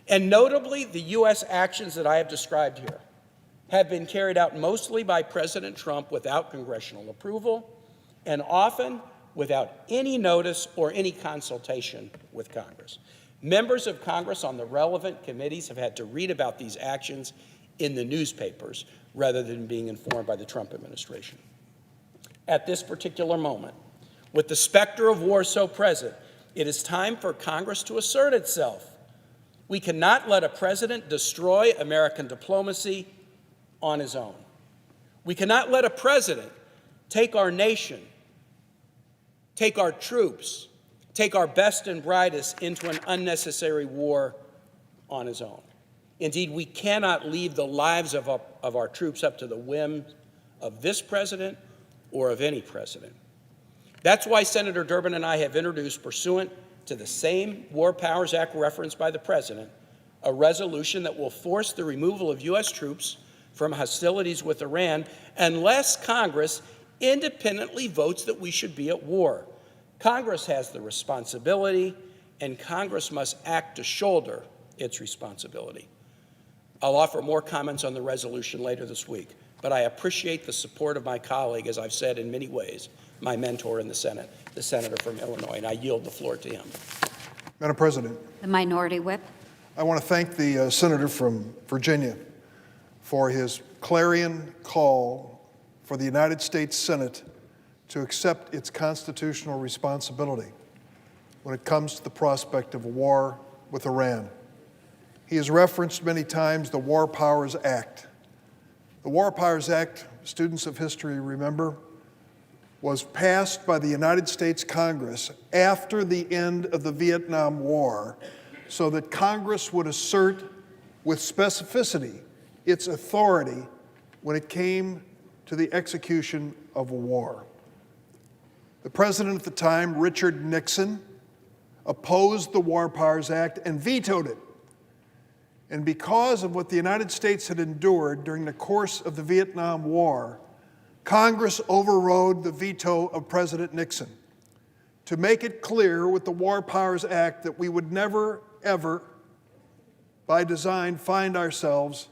Speaker 9: And notably, the U.S. actions that I have described here have been carried out mostly by President Trump without congressional approval and often without any notice or any consultation with Congress. Members of Congress on the relevant committees have had to read about these actions in the newspapers rather than being informed by the Trump administration. At this particular moment, with the specter of war so present, it is time for Congress to assert itself. We cannot let a president destroy American diplomacy on his own. We cannot let a president take our nation, take our troops, take our best and brightest into an unnecessary war on his own. Indeed, we cannot leave the lives of our troops up to the whim of this president or of any president. That's why Senator Durbin and I have introduced, pursuant to the same War Powers Act referenced by the president, a resolution that will force the removal of U.S. troops from hostilities with Iran unless Congress independently votes that we should be at war. Congress has the responsibility, and Congress must act to shoulder its responsibility. I'll offer more comments on the resolution later this week, but I appreciate the support of my colleague, as I've said in many ways, my mentor in the Senate, the senator from Illinois, and I yield the floor to him.
Speaker 10: Madam President,
Speaker 8: The Minority Whip.
Speaker 10: I want to thank the senator from Virginia for his clarion call for the United States Senate to accept its constitutional responsibility when it comes to the prospect of a war with Iran. He has referenced many times the War Powers Act. The War Powers Act, students of history remember, was passed by the United States Congress after the end of the Vietnam War so that Congress would assert with specificity its authority when it came to the execution of a war. The president at the time, Richard Nixon, opposed the War Powers Act and vetoed it. And because of what the United States had endured during the course of the Vietnam War, Congress overrode the veto of President Nixon to make it clear with the War Powers Act that we would never, ever, by design, find ourselves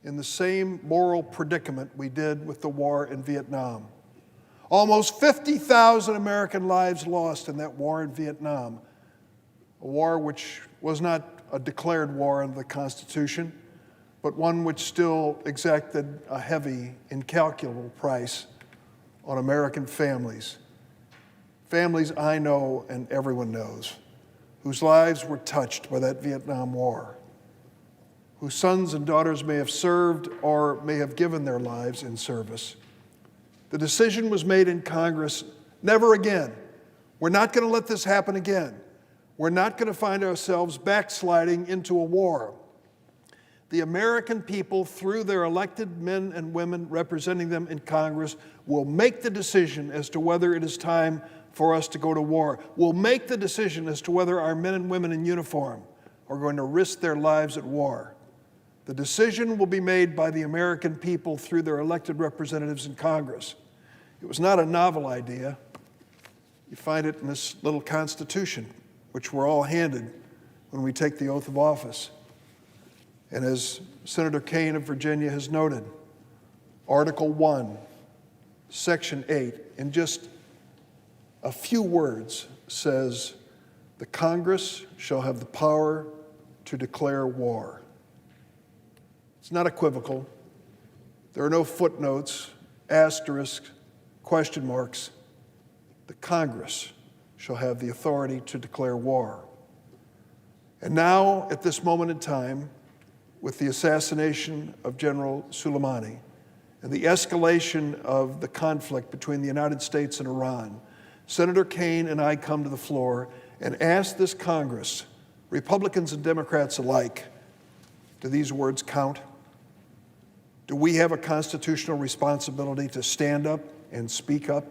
Speaker 10: in the same moral predicament we did with the war in Vietnam. Almost 50,000 American lives lost in that war in Vietnam, a war which was not a declared war under the Constitution, but one which still exacted a heavy, incalculable price on American families. Families I know and everyone knows, whose lives were touched by that Vietnam War, whose sons and daughters may have served or may have given their lives in service. The decision was made in Congress, never again. We're not going to let this happen again. We're not going to find ourselves backsliding into a war. The American people, through their elected men and women representing them in Congress, will make the decision as to whether it is time for us to go to war. Will make the decision as to whether our men and women in uniform are going to risk their lives at war. The decision will be made by the American people through their elected representatives in Congress. It was not a novel idea. You find it in this little Constitution, which we're all handed when we take the oath of office. And as Senator Kaine of Virginia has noted, Article 1, Section 8, in just a few words says, "The Congress shall have the power to declare war." It's not equivocal. There are no footnotes, asterisks, question marks. The Congress shall have the authority to declare war. And now, at this moment in time, with the assassination of General Soleimani and the escalation of the conflict between the United States and Iran, Senator Kaine and I come to the floor and ask this Congress, Republicans and Democrats alike, do these words count? Do we have a constitutional responsibility to stand up and speak up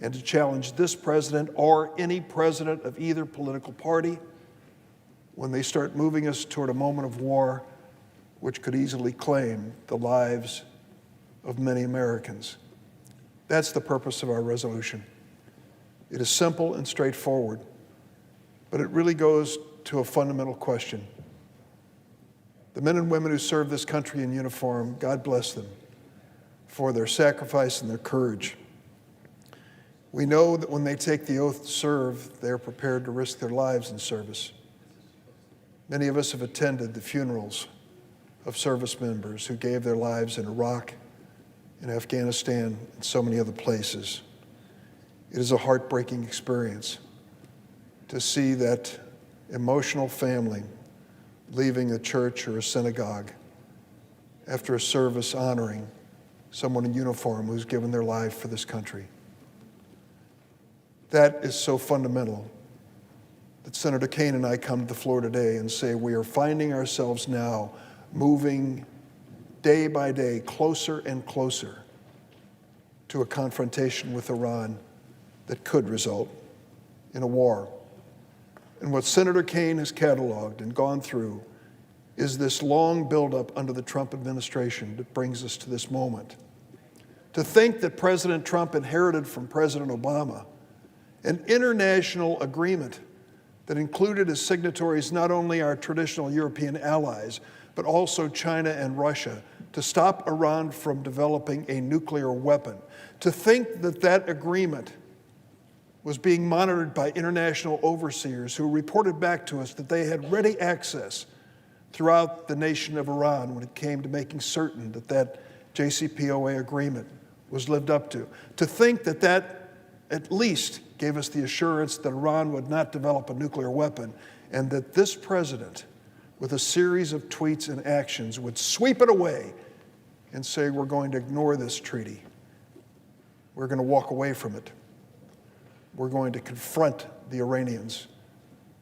Speaker 10: and to challenge this president or any president of either political party when they start moving us toward a moment of war which could easily claim the lives of many Americans? That's the purpose of our resolution. It is simple and straightforward, but it really goes to a fundamental question. The men and women who serve this country in uniform, God bless them for their sacrifice and their courage. We know that when they take the oath to serve, they are prepared to risk their lives in service. Many of us have attended the funerals of service members who gave their lives in Iraq, in Afghanistan, and so many other places. It is a heartbreaking experience to see that emotional family leaving a church or a synagogue after a service honoring someone in uniform who's given their life for this country. That is so fundamental that Senator Kaine and I come to the floor today and say we are finding ourselves now moving day by day closer and closer to a confrontation with Iran that could result in a war. And what Senator Kaine has cataloged and gone through is this long buildup under the Trump administration that brings us to this moment. To think that President Trump inherited from President Obama an international agreement that included as signatories not only our traditional European allies, but also China and Russia, to stop Iran from developing a nuclear weapon. To think that that agreement was being monitored by international overseers who reported back to us that they had ready access throughout the nation of Iran when it came to making certain that that JCPOA agreement was lived up to. To think that that at least gave us the assurance that Iran would not develop a nuclear weapon, and that this president, with a series of tweets and actions, would sweep it away and say, we're going to ignore this treaty. We're going to walk away from it. We're going to confront the Iranians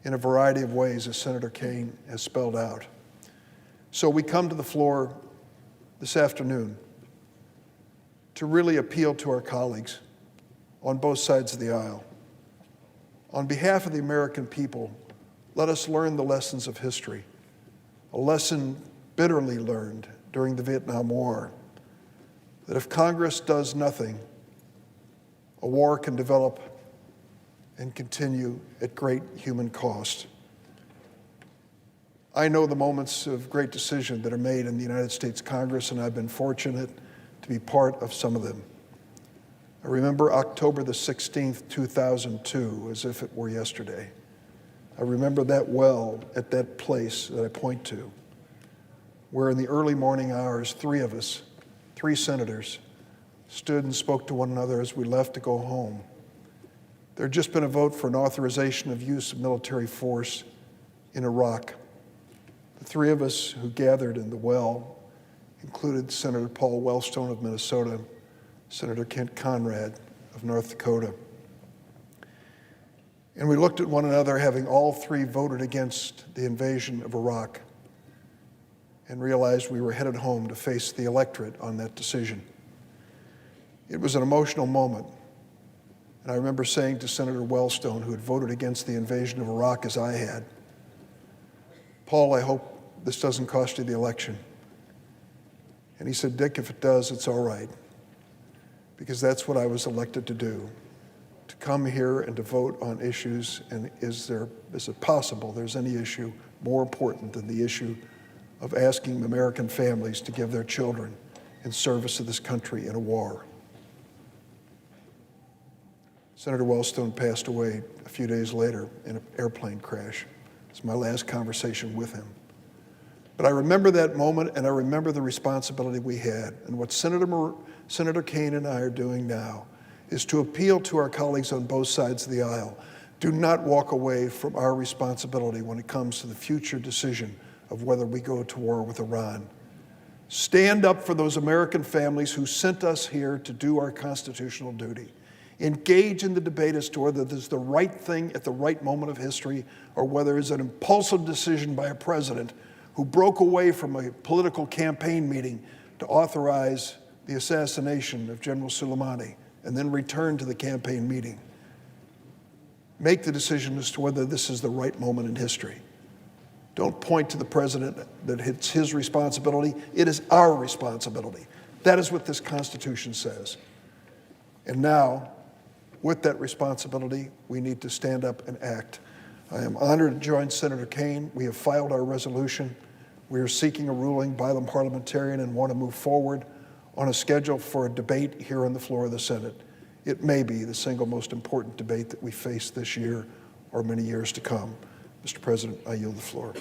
Speaker 10: in a variety of ways, as Senator Kaine has spelled out. So we come to the floor this afternoon to really appeal to our colleagues on both sides of the aisle. On behalf of the American people, let us learn the lessons of history, a lesson bitterly learned during the Vietnam War, that if Congress does nothing, a war can develop and continue at great human cost. I know the moments of great decision that are made in the United States Congress, and I've been fortunate to be part of some of them. I remember October the 16th, 2002, as if it were yesterday. I remember that well at that place that I point to, where in the early morning hours, three of us, three senators, stood and spoke to one another as we left to go home. There had just been a vote for an authorization of use of military force in Iraq. The three of us who gathered in the well included Senator Paul Wellstone of Minnesota, Senator Kent Conrad of North Dakota. And we looked at one another, having all three voted against the invasion of Iraq, and realized we were headed home to face the electorate on that decision. It was an emotional moment. And I remember saying to Senator Wellstone, who had voted against the invasion of Iraq as I had, Paul, I hope this doesn't cost you the election. And he said, Dick, if it does, it's all right, because that's what I was elected to do, to come here and to vote on issues. And is it possible there's any issue more important than the issue of asking American families to give their children in service of this country in a war? Senator Wellstone passed away a few days later in an airplane crash. It's my last conversation with him. But I remember that moment, and I remember the responsibility we had. And what Senator Kaine and I are doing now is to appeal to our colleagues on both sides of the aisle. Do not walk away from our responsibility when it comes to the future decision of whether we go to war with Iran. Stand up for those American families who sent us here to do our constitutional duty. Engage in the debate as to whether this is the right thing at the right moment of history or whether it's an impulsive decision by a president who broke away from a political campaign meeting to authorize the assassination of General Soleimani and then returned to the campaign meeting. Make the decision as to whether this is the right moment in history. Don't point to the president that it's his responsibility. It is our responsibility. That is what this Constitution says. And now, with that responsibility, we need to stand up and act. I am honored to join Senator Kaine. We have filed our resolution. We are seeking a ruling by the parliamentarian and want to move forward on a schedule for a debate here on the floor of the Senate. It may be the single most important debate that we face this year or many years to come. Mr. President, I yield the floor.